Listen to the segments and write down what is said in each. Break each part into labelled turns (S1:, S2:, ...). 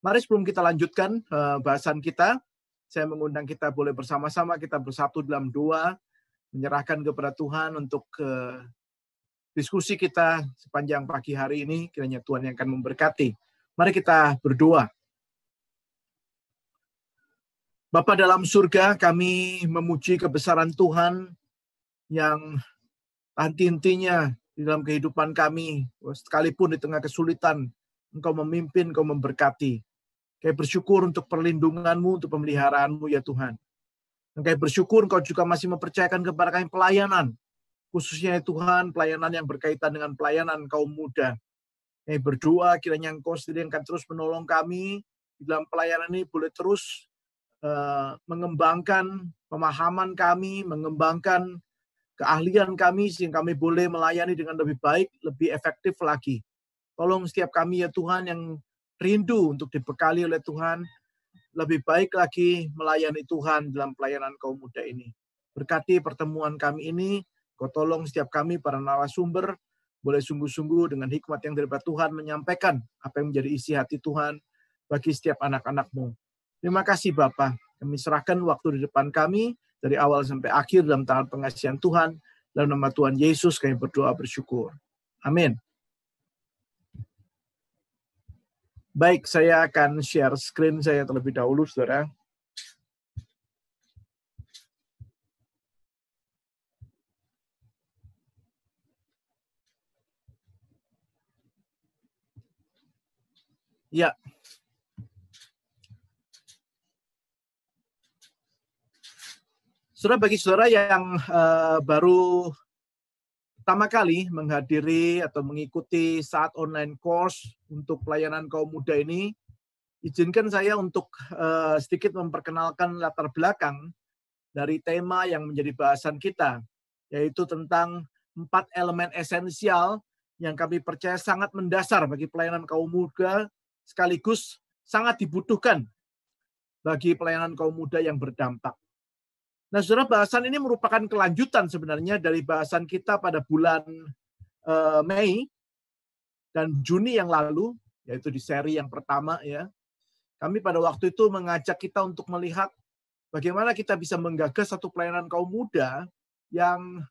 S1: Mari sebelum kita lanjutkan bahasan kita, saya mengundang kita boleh bersama-sama kita bersatu dalam doa, menyerahkan kepada Tuhan untuk diskusi kita sepanjang pagi hari ini. Kiranya Tuhan yang akan memberkati. Mari kita berdoa. Bapa dalam surga, kami memuji kebesaran Tuhan yang henti-hentinya di dalam kehidupan kami, sekalipun di tengah kesulitan, Engkau memimpin, Engkau memberkati. Kami bersyukur untuk perlindungan-Mu, untuk pemeliharaanmu ya Tuhan. Dan kami bersyukur Engkau juga masih mempercayakan kepada kami pelayanan, khususnya ya Tuhan, pelayanan yang berkaitan dengan pelayanan kaum muda. Kami berdoa kiranya Engkau sendiri akan terus menolong kami di dalam pelayanan ini, boleh terus mengembangkan pemahaman kami, mengembangkan keahlian kami, sehingga kami boleh melayani dengan lebih baik, lebih efektif lagi. Tolong setiap kami ya Tuhan yang rindu untuk dibekali oleh Tuhan, lebih baik lagi melayani Tuhan dalam pelayanan kaum muda ini. Berkati pertemuan kami ini, Kau tolong setiap kami para narasumber, boleh sungguh-sungguh dengan hikmat yang daripada Tuhan menyampaikan apa yang menjadi isi hati Tuhan bagi setiap anak-anak-Mu. Terima kasih Bapa. Kami serahkan waktu di depan kami, dari awal sampai akhir dalam tangan pengasihan Tuhan. Dalam nama Tuhan Yesus kami berdoa bersyukur. Amin. Baik, saya akan share screen saya terlebih dahulu, saudara. Ya. Saudara, bagi saudara yang baru pertama kali menghadiri atau mengikuti saat online course untuk pelayanan kaum muda ini, izinkan saya untuk sedikit memperkenalkan latar belakang dari tema yang menjadi bahasan kita, yaitu tentang 4 elemen esensial yang kami percaya sangat mendasar bagi pelayanan kaum muda, sekaligus sangat dibutuhkan bagi pelayanan kaum muda yang berdampak. Nah, saudara, bahasan ini merupakan kelanjutan sebenarnya dari bahasan kita pada bulan Mei dan Juni yang lalu, yaitu di seri yang pertama ya. Kami pada waktu itu mengajak kita untuk melihat bagaimana kita bisa menggagas satu pelayanan kaum muda yang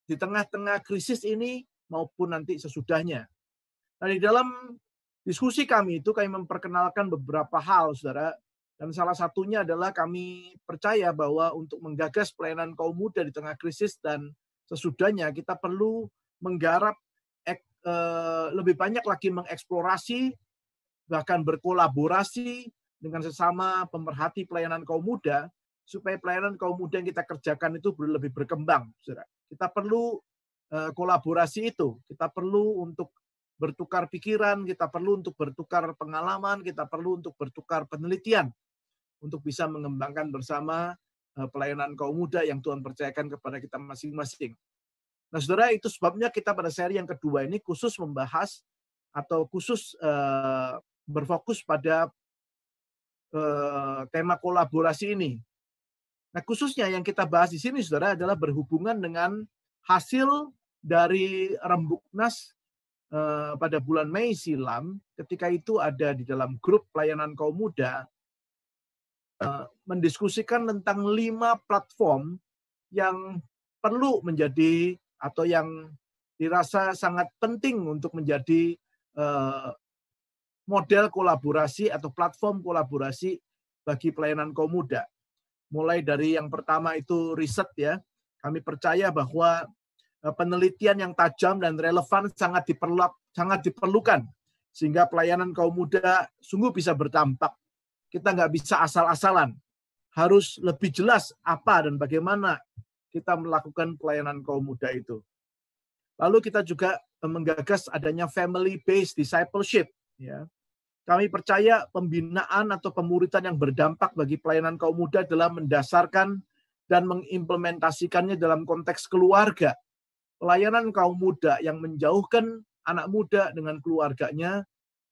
S1: di tengah-tengah krisis ini maupun nanti sesudahnya. Nah, di dalam diskusi kami itu kami memperkenalkan beberapa hal, saudara. Dan salah satunya adalah kami percaya bahwa untuk menggagas pelayanan kaum muda di tengah krisis dan sesudahnya, kita perlu menggarap lebih banyak lagi mengeksplorasi, bahkan berkolaborasi dengan sesama pemerhati pelayanan kaum muda, supaya pelayanan kaum muda yang kita kerjakan itu lebih berkembang. Saudara. Kita perlu kolaborasi itu, kita perlu untuk bertukar pikiran, kita perlu untuk bertukar pengalaman, kita perlu untuk bertukar penelitian, untuk bisa mengembangkan bersama pelayanan kaum muda yang Tuhan percayakan kepada kita masing-masing. Nah, saudara, itu sebabnya kita pada seri yang kedua ini khusus membahas atau khusus berfokus pada tema kolaborasi ini. Nah, khususnya yang kita bahas di sini, saudara, adalah berhubungan dengan hasil dari Rembuknas pada bulan Mei silam, ketika itu ada di dalam grup pelayanan kaum muda, mendiskusikan tentang 5 platform yang perlu menjadi atau yang dirasa sangat penting untuk menjadi model kolaborasi atau platform kolaborasi bagi pelayanan kaum muda. Mulai dari yang pertama itu riset ya. Kami percaya bahwa penelitian yang tajam dan relevan sangat diperlukan sehingga pelayanan kaum muda sungguh bisa berdampak. Kita nggak bisa asal-asalan. Harus lebih jelas apa dan bagaimana kita melakukan pelayanan kaum muda itu. Lalu kita juga menggagas adanya family-based discipleship. Ya. Kami percaya pembinaan atau pemuritan yang berdampak bagi pelayanan kaum muda adalah mendasarkan dan mengimplementasikannya dalam konteks keluarga. Pelayanan kaum muda yang menjauhkan anak muda dengan keluarganya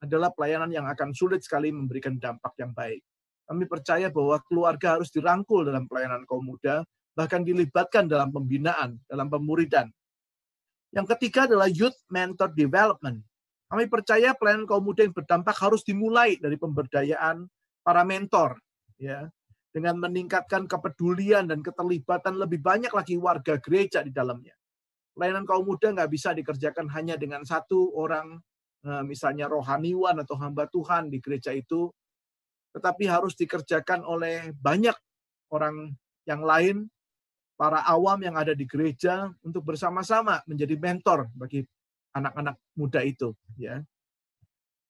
S1: adalah pelayanan yang akan sulit sekali memberikan dampak yang baik. Kami percaya bahwa keluarga harus dirangkul dalam pelayanan kaum muda, bahkan dilibatkan dalam pembinaan, dalam pemuridan. Yang ketiga adalah youth mentor development. Kami percaya pelayanan kaum muda yang berdampak harus dimulai dari pemberdayaan para mentor, ya, dengan meningkatkan kepedulian dan keterlibatan lebih banyak lagi warga gereja di dalamnya. Pelayanan kaum muda nggak bisa dikerjakan hanya dengan satu orang, misalnya rohaniwan atau hamba Tuhan di gereja itu, tetapi harus dikerjakan oleh banyak orang yang lain, para awam yang ada di gereja untuk bersama-sama menjadi mentor bagi anak-anak muda itu, ya.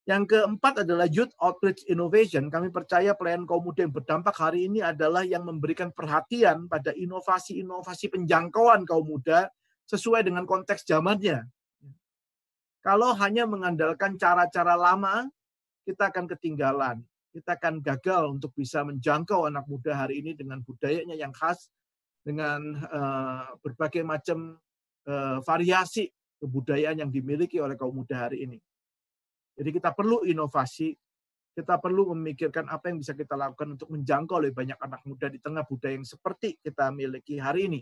S1: Yang keempat adalah Youth Outreach Innovation. Kami percaya pelayanan kaum muda yang berdampak hari ini adalah yang memberikan perhatian pada inovasi-inovasi penjangkauan kaum muda sesuai dengan konteks zamannya. Kalau hanya mengandalkan cara-cara lama, kita akan ketinggalan. Kita akan gagal untuk bisa menjangkau anak muda hari ini dengan budayanya yang khas, dengan berbagai macam variasi kebudayaan yang dimiliki oleh kaum muda hari ini. Jadi kita perlu inovasi, kita perlu memikirkan apa yang bisa kita lakukan untuk menjangkau lebih banyak anak muda di tengah budaya yang seperti kita miliki hari ini.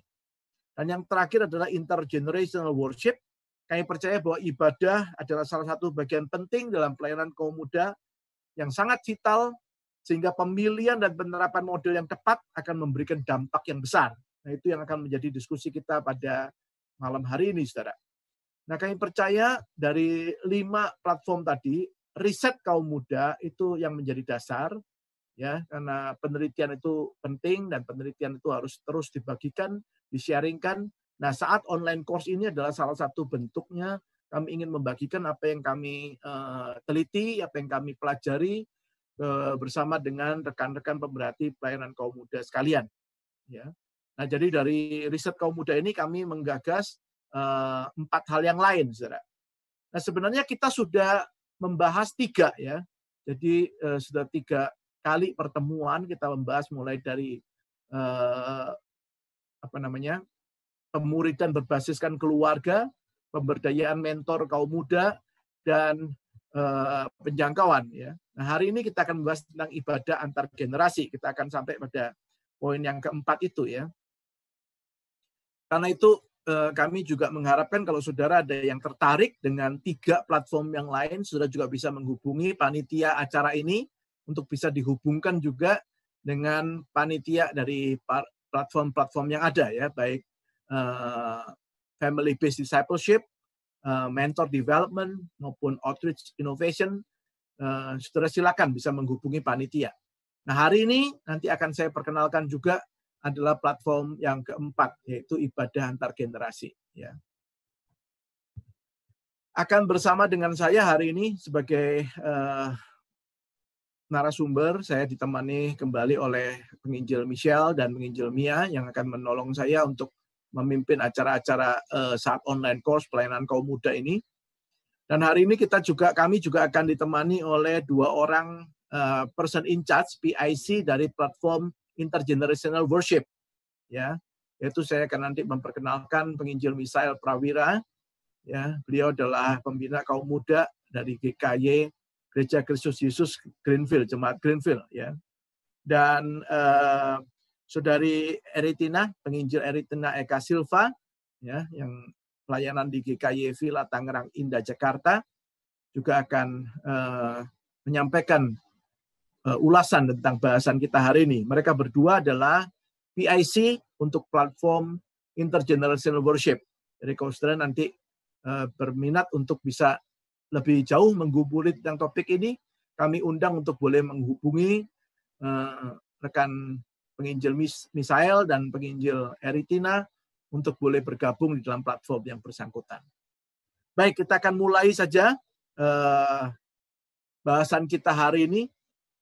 S1: Dan yang terakhir adalah intergenerational worship. Kami percaya bahwa ibadah adalah salah satu bagian penting dalam pelayanan kaum muda yang sangat vital, sehingga pemilihan dan penerapan model yang tepat akan memberikan dampak yang besar. Nah, itu yang akan menjadi diskusi kita pada malam hari ini, saudara. Nah, kami percaya dari 5 platform tadi, riset kaum muda itu yang menjadi dasar, ya, karena penelitian itu penting dan penelitian itu harus terus dibagikan, di-sharingkan. Nah, saat online course ini adalah salah satu bentuknya kami ingin membagikan apa yang kami teliti, apa yang kami pelajari bersama dengan rekan-rekan pemerhati pelayanan kaum muda sekalian. Ya. Nah, jadi dari riset kaum muda ini kami menggagas 4 hal yang lain, saudara. Nah, sebenarnya kita sudah membahas 3, ya. Jadi sudah 3 kali pertemuan kita membahas mulai dari pemuridan berbasiskan keluarga, pemberdayaan mentor kaum muda, dan penjangkauan, ya. Nah, hari ini kita akan membahas tentang ibadah antar generasi. Kita akan sampai pada poin yang keempat itu, ya. Karena itu kami juga mengharapkan kalau saudara ada yang tertarik dengan 3 platform yang lain, saudara juga bisa menghubungi panitia acara ini untuk bisa dihubungkan juga dengan panitia dari platform-platform yang ada, ya, baik family based discipleship, mentor development maupun outreach innovation. Saudara silakan bisa menghubungi panitia. Nah, hari ini nanti akan saya perkenalkan juga adalah platform yang keempat, yaitu ibadah antar generasi. Ya. Akan bersama dengan saya hari ini sebagai narasumber, saya ditemani kembali oleh penginjil Michelle dan penginjil Mia yang akan menolong saya untuk memimpin acara-acara saat online course pelayanan kaum muda ini. Dan hari ini kami juga akan ditemani oleh 2 orang person in charge PIC dari platform Intergenerational Worship, ya, yaitu saya akan nanti memperkenalkan penginjil Misael Prawira, ya, beliau adalah pembina kaum muda dari GKY Gereja Kristus Yesus Greenfield, Jemaat Greenfield, ya, dan saudari Eritina, penginjil Eritina Eka Silva, ya, yang pelayanan di GKY Villa Tangerang Indah Jakarta, juga akan menyampaikan ulasan tentang bahasan kita hari ini. Mereka berdua adalah PIC untuk platform Intergenerational Worship. Jadi kalau saudara nanti berminat untuk bisa lebih jauh menggubuli tentang topik ini, kami undang untuk boleh menghubungi rekan penginjil Misael dan penginjil Eritina untuk boleh bergabung di dalam platform yang bersangkutan. Baik, kita akan mulai saja bahasan kita hari ini.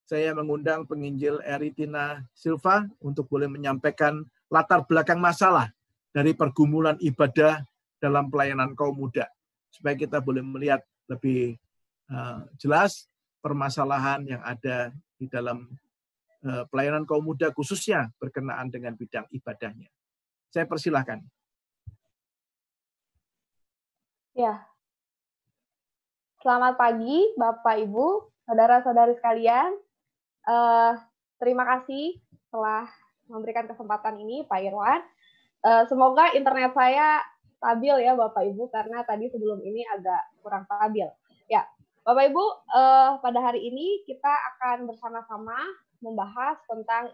S1: Saya mengundang penginjil Eritina Silva untuk boleh menyampaikan latar belakang masalah dari pergumulan ibadah dalam pelayanan kaum muda, supaya kita boleh melihat lebih jelas permasalahan yang ada di dalam pelayanan kaum muda, khususnya berkenaan dengan bidang ibadahnya. Saya persilahkan.
S2: Ya. Selamat pagi, Bapak, Ibu, saudara-saudari sekalian. Terima kasih telah memberikan kesempatan ini, Pak Irwan. Semoga internet saya stabil ya, Bapak Ibu, karena tadi sebelum ini agak kurang stabil. Ya, Bapak Ibu, pada hari ini kita akan bersama-sama membahas tentang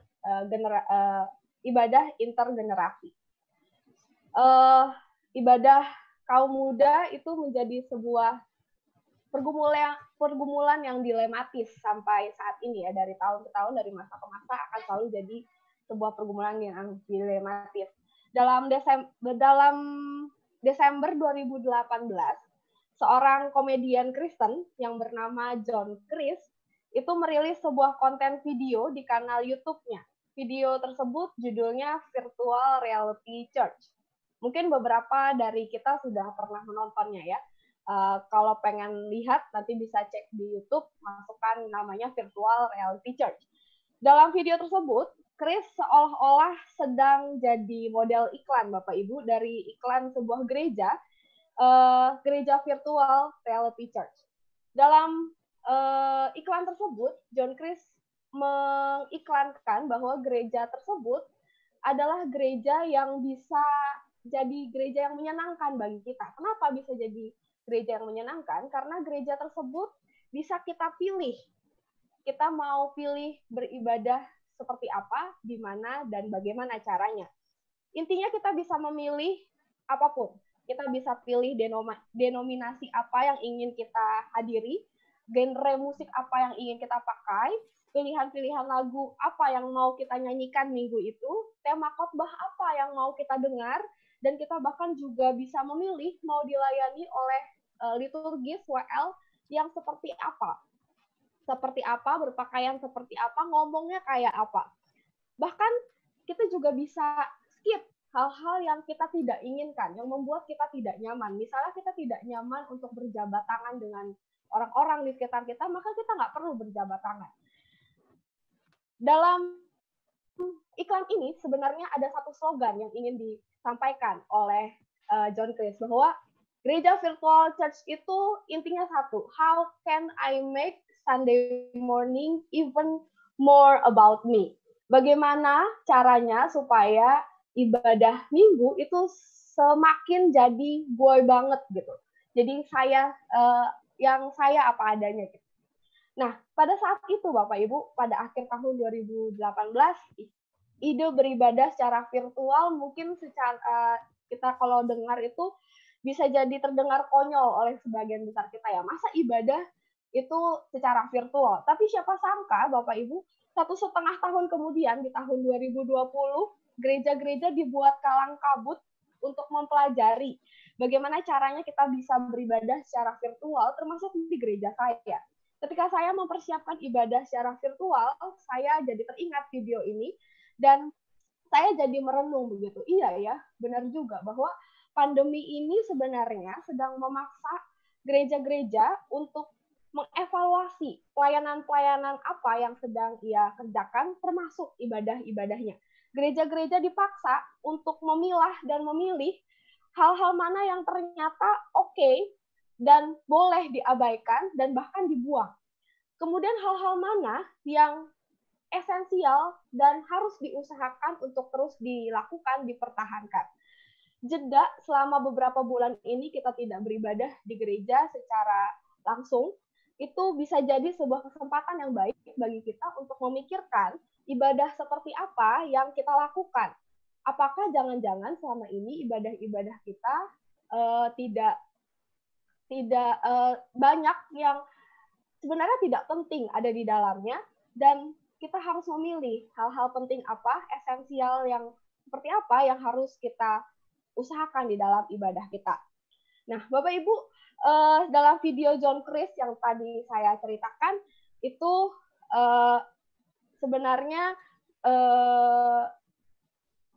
S2: ibadah intergenerasi. Ibadah kaum muda itu menjadi sebuah pergumulan yang dilematis sampai saat ini ya, dari tahun ke tahun, dari masa ke masa akan selalu jadi sebuah pergumulan yang dilematis. Dalam Desember 2018, seorang komedian Kristen yang bernama John Chris itu merilis sebuah konten video di kanal YouTube-nya. Video tersebut judulnya Virtual Reality Church. Mungkin beberapa dari kita sudah pernah menontonnya ya. Kalau pengen lihat nanti bisa cek di YouTube, masukkan namanya Virtual Reality Church. Dalam video tersebut, Chris seolah-olah sedang jadi model iklan, Bapak Ibu, dari iklan sebuah gereja Virtual Reality Church. Dalam iklan tersebut, John Chris mengiklankan bahwa gereja tersebut adalah gereja yang bisa jadi gereja yang menyenangkan bagi kita. Kenapa bisa jadi gereja yang menyenangkan? Karena gereja tersebut bisa kita pilih. Kita mau pilih beribadah seperti apa, di mana, dan bagaimana caranya. Intinya kita bisa memilih apapun. Kita bisa pilih denominasi apa yang ingin kita hadiri, genre musik apa yang ingin kita pakai, pilihan-pilihan lagu apa yang mau kita nyanyikan minggu itu, tema khotbah apa yang mau kita dengar, dan kita bahkan juga bisa memilih mau dilayani oleh liturgis WL yang seperti apa. Seperti apa, berpakaian seperti apa, ngomongnya kayak apa. Bahkan kita juga bisa skip hal-hal yang kita tidak inginkan, yang membuat kita tidak nyaman. Misalnya kita tidak nyaman untuk berjabat tangan dengan orang-orang di sekitar kita, maka kita nggak perlu berjabat tangan. Dalam iklan ini sebenarnya ada satu slogan yang ingin disampaikan oleh John Chris, bahwa gereja virtual church itu intinya satu, how can I make Sunday morning even more about me? Bagaimana caranya supaya ibadah minggu itu semakin jadi gue banget gitu. Jadi yang saya apa adanya gitu. Nah, pada saat itu Bapak Ibu, pada akhir tahun 2018, ide beribadah secara virtual mungkin secara kita kalau dengar itu bisa jadi terdengar konyol oleh sebagian besar kita ya. Masa ibadah itu secara virtual? Tapi siapa sangka Bapak Ibu, 1,5 tahun kemudian di tahun 2020, gereja-gereja dibuat kalang kabut untuk mempelajari bagaimana caranya kita bisa beribadah secara virtual, termasuk di gereja saya. Ketika saya mempersiapkan ibadah secara virtual, saya jadi teringat video ini dan saya jadi merenung begitu. Iya ya, benar juga bahwa pandemi ini sebenarnya sedang memaksa gereja-gereja untuk mengevaluasi pelayanan-pelayanan apa yang sedang ia kerjakan, termasuk ibadah-ibadahnya. Gereja-gereja dipaksa untuk memilah dan memilih hal-hal mana yang ternyata oke dan boleh diabaikan dan bahkan dibuang. Kemudian hal-hal mana yang esensial dan harus diusahakan untuk terus dilakukan, dipertahankan. Jeda selama beberapa bulan ini kita tidak beribadah di gereja secara langsung, itu bisa jadi sebuah kesempatan yang baik bagi kita untuk memikirkan ibadah seperti apa yang kita lakukan. Apakah jangan-jangan selama ini ibadah-ibadah kita tidak banyak yang sebenarnya tidak penting ada di dalamnya, dan kita harus memilih hal-hal penting apa, esensial yang seperti apa yang harus kita usahakan di dalam ibadah kita. Nah, Bapak Ibu, dalam video John Chris yang tadi saya ceritakan, itu sebenarnya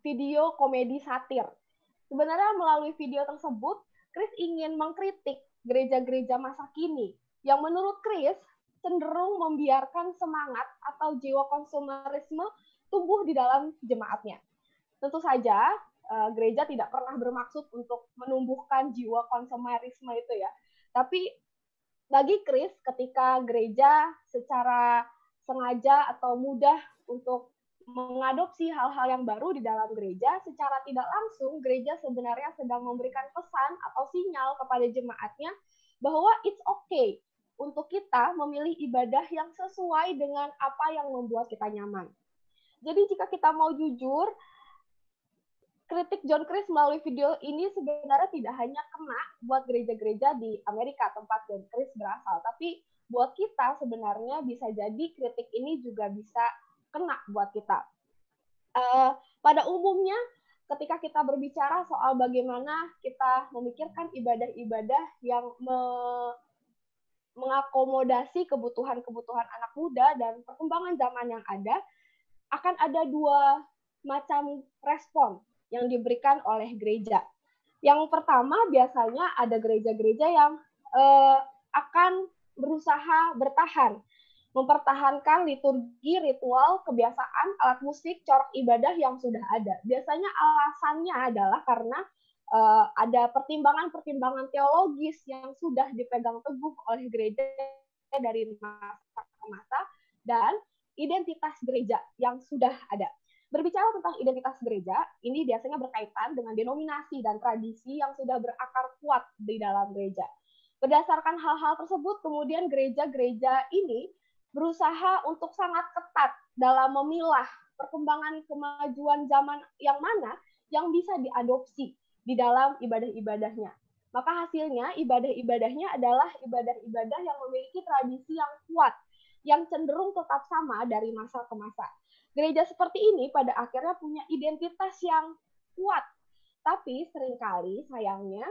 S2: video komedi satir. Sebenarnya melalui video tersebut, Chris ingin mengkritik gereja-gereja masa kini yang menurut Chris cenderung membiarkan semangat atau jiwa konsumerisme tumbuh di dalam jemaatnya. Tentu saja gereja tidak pernah bermaksud untuk menumbuhkan jiwa konsumerisme itu ya. Tapi bagi Chris, ketika gereja secara sengaja atau mudah untuk mengadopsi hal-hal yang baru di dalam gereja, secara tidak langsung gereja sebenarnya sedang memberikan pesan atau sinyal kepada jemaatnya bahwa it's okay untuk kita memilih ibadah yang sesuai dengan apa yang membuat kita nyaman. Jadi jika kita mau jujur, kritik John Chris melalui video ini sebenarnya tidak hanya kena buat gereja-gereja di Amerika tempat John Chris berasal, tapi buat kita sebenarnya bisa jadi kritik ini juga bisa kena buat kita. Pada umumnya ketika kita berbicara soal bagaimana kita memikirkan ibadah-ibadah yang mengakomodasi kebutuhan-kebutuhan anak muda dan perkembangan zaman yang ada, akan ada dua macam respon yang diberikan oleh gereja. Yang pertama biasanya ada gereja-gereja yang akan berusaha bertahan, mempertahankan liturgi, ritual, kebiasaan, alat musik, corak ibadah yang sudah ada. Biasanya alasannya adalah karena ada pertimbangan-pertimbangan teologis yang sudah dipegang teguh oleh gereja dari masa ke masa, dan identitas gereja yang sudah ada. Berbicara tentang identitas gereja, ini biasanya berkaitan dengan denominasi dan tradisi yang sudah berakar kuat di dalam gereja. Berdasarkan hal-hal tersebut, kemudian gereja-gereja ini berusaha untuk sangat ketat dalam memilah perkembangan kemajuan zaman yang mana yang bisa diadopsi di dalam ibadah-ibadahnya. Maka hasilnya ibadah-ibadahnya adalah ibadah-ibadah yang memiliki tradisi yang kuat, yang cenderung tetap sama dari masa ke masa. Gereja seperti ini pada akhirnya punya identitas yang kuat, tapi seringkali sayangnya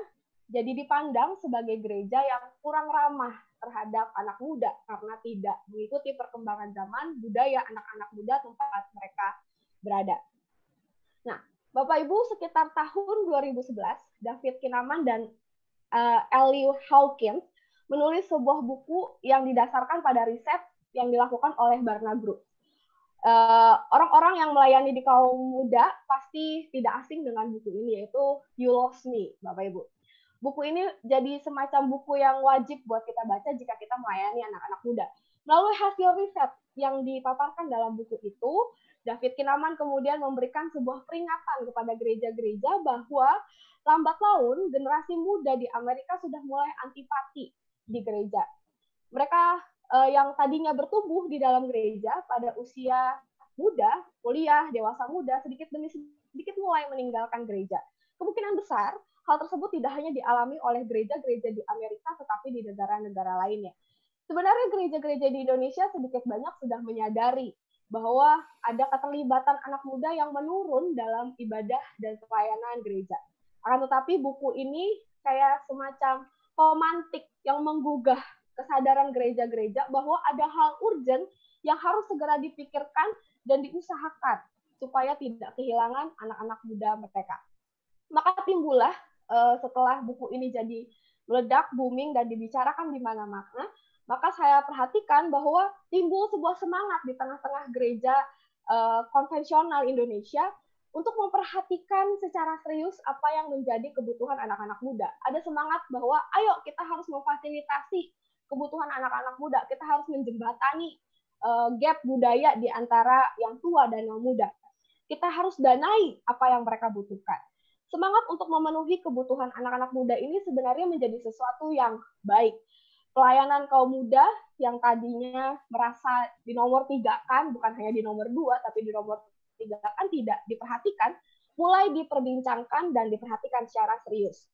S2: jadi dipandang sebagai gereja yang kurang ramah terhadap anak muda karena tidak mengikuti perkembangan zaman, budaya anak-anak muda tempat mereka berada. Nah, Bapak Ibu, sekitar tahun 2011, David Kinnaman dan L.U. Hawkins menulis sebuah buku yang didasarkan pada riset yang dilakukan oleh Barna Group. Orang-orang yang melayani di kaum muda pasti tidak asing dengan buku ini, yaitu You Lost Me, Bapak Ibu. Buku ini jadi semacam buku yang wajib buat kita baca jika kita melayani anak-anak muda. Melalui hasil riset yang dipaparkan dalam buku itu, David Kinnaman kemudian memberikan sebuah peringatan kepada gereja-gereja bahwa lambat laun generasi muda di Amerika sudah mulai antipati di gereja. Mereka yang tadinya bertumbuh di dalam gereja pada usia muda, kuliah, dewasa muda, sedikit demi sedikit mulai meninggalkan gereja. Kemungkinan besar hal tersebut tidak hanya dialami oleh gereja-gereja di Amerika, tetapi di negara-negara lainnya. Sebenarnya gereja-gereja di Indonesia sedikit banyak sudah menyadari bahwa ada keterlibatan anak muda yang menurun dalam ibadah dan pelayanan gereja. Akan tetapi buku ini kayak semacam pemantik yang menggugah kesadaran gereja-gereja bahwa ada hal urgent yang harus segera dipikirkan dan diusahakan supaya tidak kehilangan anak-anak muda mereka. Maka timbullah setelah buku ini jadi meledak, booming, dan dibicarakan di mana-mana, maka saya perhatikan bahwa timbul sebuah semangat di tengah-tengah gereja konvensional Indonesia untuk memperhatikan secara serius apa yang menjadi kebutuhan anak-anak muda. Ada semangat bahwa ayo kita harus memfasilitasi kebutuhan anak-anak muda, kita harus menjembatani gap budaya di antara yang tua dan yang muda. Kita harus danai apa yang mereka butuhkan. Semangat untuk memenuhi kebutuhan anak-anak muda ini sebenarnya menjadi sesuatu yang baik. Pelayanan kaum muda yang tadinya merasa di nomor 3-kan, bukan hanya di nomor 2, tapi di nomor 3-kan tidak diperhatikan, mulai diperbincangkan dan diperhatikan secara serius.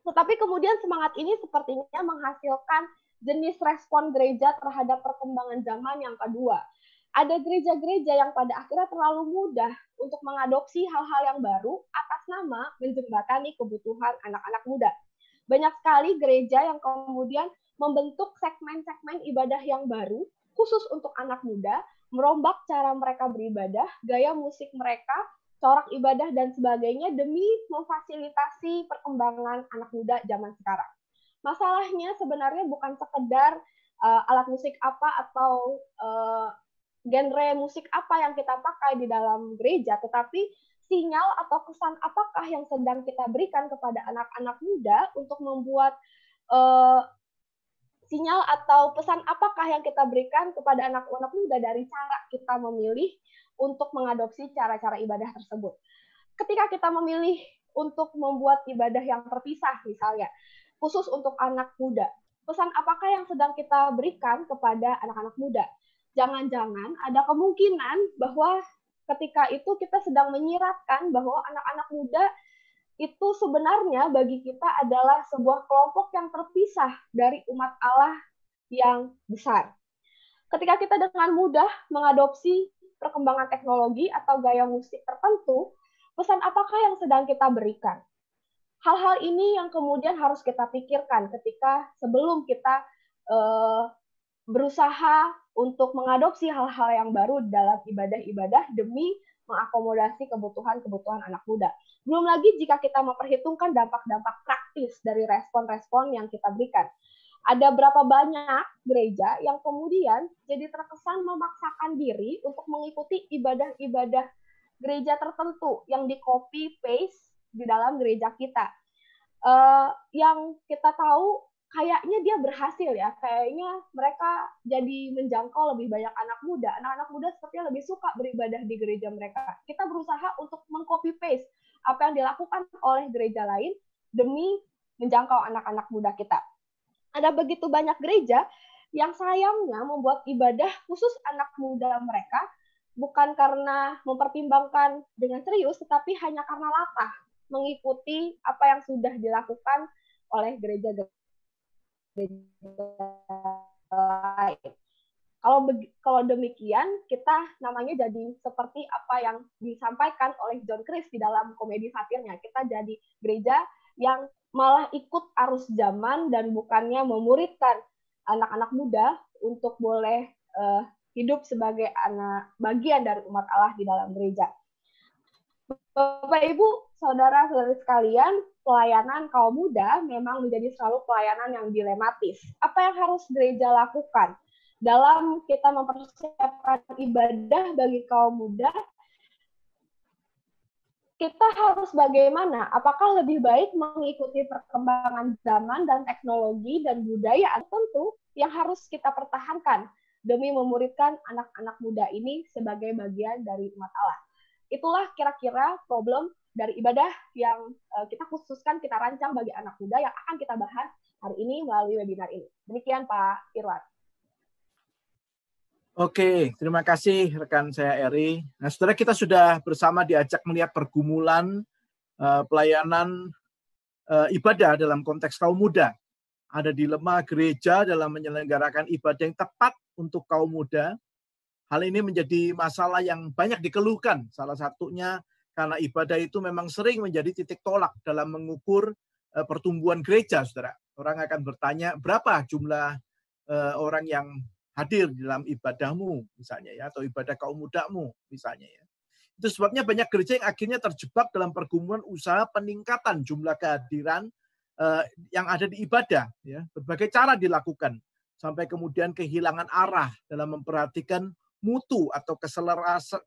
S2: Tetapi kemudian semangat ini sepertinya menghasilkan jenis respon gereja terhadap perkembangan zaman yang kedua. Ada gereja-gereja yang pada akhirnya terlalu mudah untuk mengadopsi hal-hal yang baru atas nama menjembatani kebutuhan anak-anak muda. Banyak sekali gereja yang kemudian membentuk segmen-segmen ibadah yang baru khusus untuk anak muda, merombak cara mereka beribadah, gaya musik mereka, corak ibadah, dan sebagainya demi memfasilitasi perkembangan anak muda zaman sekarang. Masalahnya sebenarnya bukan sekedar alat musik apa atau genre musik apa yang kita pakai di dalam gereja, tetapi sinyal atau kesan apakah yang sedang kita berikan kepada anak-anak muda untuk membuat sinyal atau pesan apakah yang kita berikan kepada anak-anak muda dari cara kita memilih untuk mengadopsi cara-cara ibadah tersebut. Ketika kita memilih untuk membuat ibadah yang terpisah misalnya, khusus untuk anak muda, pesan apakah yang sedang kita berikan kepada anak-anak muda? Jangan-jangan ada kemungkinan bahwa ketika itu kita sedang menyiratkan bahwa anak-anak muda itu sebenarnya bagi kita adalah sebuah kelompok yang terpisah dari umat Allah yang besar. Ketika kita dengan mudah mengadopsi perkembangan teknologi atau gaya musik tertentu, pesan apakah yang sedang kita berikan? Hal-hal ini yang kemudian harus kita pikirkan ketika sebelum kita berusaha untuk mengadopsi hal-hal yang baru dalam ibadah-ibadah demi mengakomodasi kebutuhan-kebutuhan anak muda. Belum lagi jika kita memperhitungkan dampak-dampak praktis dari respon-respon yang kita berikan. Ada berapa banyak gereja yang kemudian jadi terkesan memaksakan diri untuk mengikuti ibadah-ibadah gereja tertentu yang di-copy paste di dalam gereja kita. Yang kita tahu kayaknya dia berhasil ya, kayaknya mereka jadi menjangkau lebih banyak anak muda. Anak-anak muda sepertinya lebih suka beribadah di gereja mereka. Kita berusaha untuk meng-copy paste apa yang dilakukan oleh gereja lain demi menjangkau anak-anak muda kita. Ada begitu banyak gereja yang sayangnya membuat ibadah khusus anak muda mereka bukan karena mempertimbangkan dengan serius, tetapi hanya karena latah mengikuti apa yang sudah dilakukan oleh gereja-gereja lain. Kalau demikian, kita namanya jadi seperti apa yang disampaikan oleh John Chris di dalam komedi satirnya. Kita jadi gereja yang malah ikut arus zaman dan bukannya memuridkan anak-anak muda untuk boleh hidup sebagai bagian dari umat Allah di dalam gereja. Bapak, Ibu, saudara-saudari sekalian, pelayanan kaum muda memang menjadi selalu pelayanan yang dilematis. Apa yang harus gereja lakukan dalam kita mempersiapkan ibadah bagi kaum muda? Kita harus bagaimana? Apakah lebih baik mengikuti perkembangan zaman dan teknologi dan budaya tentu yang harus kita pertahankan demi memuridkan anak-anak muda ini sebagai bagian dari umat Allah? Itulah kira-kira problem dari ibadah yang kita khususkan, kita rancang bagi anak muda yang akan kita bahas hari ini melalui webinar ini. Demikian Pak Irwan.
S1: Oke, terima kasih rekan saya Eri. Nah, saudara, kita sudah bersama diajak melihat pergumulan pelayanan ibadah dalam konteks kaum muda. Ada dilema gereja dalam menyelenggarakan ibadah yang tepat untuk kaum muda. Hal ini menjadi masalah yang banyak dikeluhkan. Salah satunya karena ibadah itu memang sering menjadi titik tolak dalam mengukur pertumbuhan gereja, saudara. Orang akan bertanya, berapa jumlah orang yang hadir dalam ibadahmu, misalnya ya, atau ibadah kaum mudamu, misalnya ya. Itu sebabnya banyak gereja yang akhirnya terjebak dalam pergumulan usaha peningkatan jumlah kehadiran yang ada di ibadah. Ya. Berbagai cara dilakukan, sampai kemudian kehilangan arah dalam memperhatikan mutu atau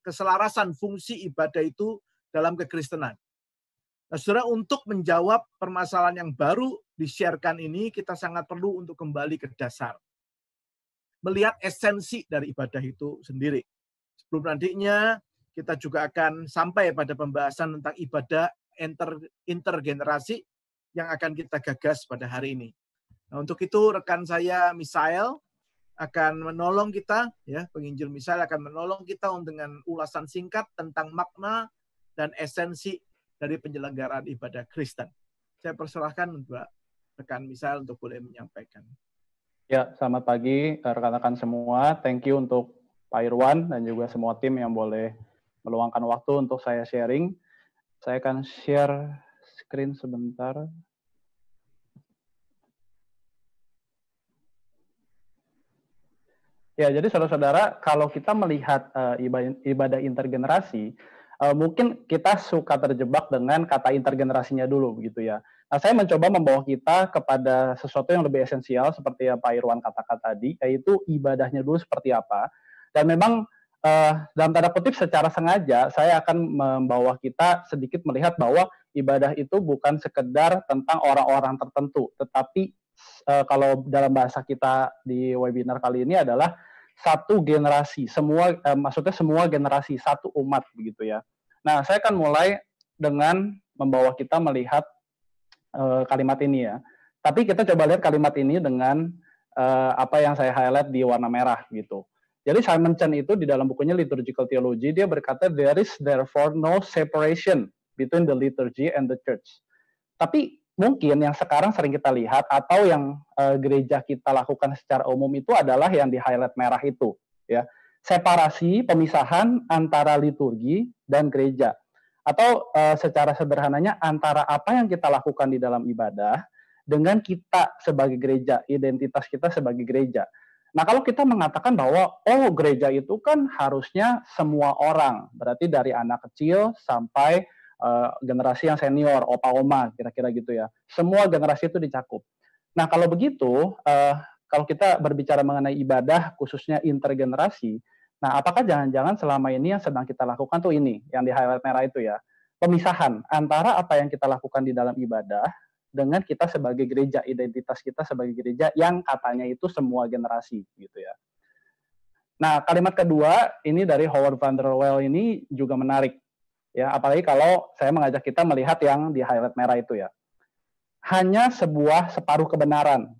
S1: keselarasan fungsi ibadah itu dalam kekristenan. Nah, saudara, untuk menjawab permasalahan yang baru di-sharekan ini, kita sangat perlu untuk kembali ke dasar. Melihat esensi dari ibadah itu sendiri. Sebelum nantinya, kita juga akan sampai pada pembahasan tentang ibadah intergenerasi yang akan kita gagas pada hari ini. Nah, untuk itu rekan saya Misael akan menolong kita, ya, penginjil Misael akan menolong kita dengan ulasan singkat tentang makna dan esensi dari penyelenggaraan ibadah Kristen. Saya persilahkan Mbak rekan Misael untuk boleh menyampaikan.
S3: Ya, selamat pagi rekan-rekan semua. Thank you untuk Pak Irwan dan juga semua tim yang boleh meluangkan waktu untuk saya sharing. Saya akan share screen sebentar. Ya, jadi saudara-saudara, kalau kita melihat ibadah intergenerasi, mungkin kita suka terjebak dengan kata intergenerasinya dulu, begitu ya. Nah, saya mencoba membawa kita kepada sesuatu yang lebih esensial, seperti yang Pak Irwan katakan tadi, yaitu ibadahnya dulu seperti apa. Dan memang dalam tanda kutip secara sengaja, saya akan membawa kita sedikit melihat bahwa ibadah itu bukan sekedar tentang orang-orang tertentu, tetapi kalau dalam bahasa kita di webinar kali ini adalah satu generasi, maksudnya semua generasi, satu umat begitu ya. Nah, saya akan mulai dengan membawa kita melihat kalimat ini ya. Tapi kita coba lihat kalimat ini dengan apa yang saya highlight di warna merah gitu. Jadi Simon Chen itu di dalam bukunya Liturgical Theology, dia berkata, there is therefore no separation between the liturgy and the church. Tapi mungkin yang sekarang sering kita lihat atau yang gereja kita lakukan secara umum itu adalah yang di highlight merah itu, ya. Separasi, pemisahan antara liturgi dan gereja. Atau secara sederhananya antara apa yang kita lakukan di dalam ibadah dengan kita sebagai gereja, identitas kita sebagai gereja. Nah, kalau kita mengatakan bahwa gereja itu kan harusnya semua orang, berarti dari anak kecil sampai generasi yang senior, opa-oma, kira-kira gitu ya. Semua generasi itu dicakup. Nah, kalau begitu, kalau kita berbicara mengenai ibadah, khususnya intergenerasi, nah, apakah jangan-jangan selama ini yang sedang kita lakukan tuh ini, yang di highlight merah itu ya, pemisahan antara apa yang kita lakukan di dalam ibadah dengan kita sebagai gereja, identitas kita sebagai gereja yang katanya itu semua generasi gitu ya. Nah, kalimat kedua ini dari Howard van der Wel ini juga menarik ya, apalagi kalau saya mengajak kita melihat yang di highlight merah itu ya. Hanya sebuah separuh kebenaran.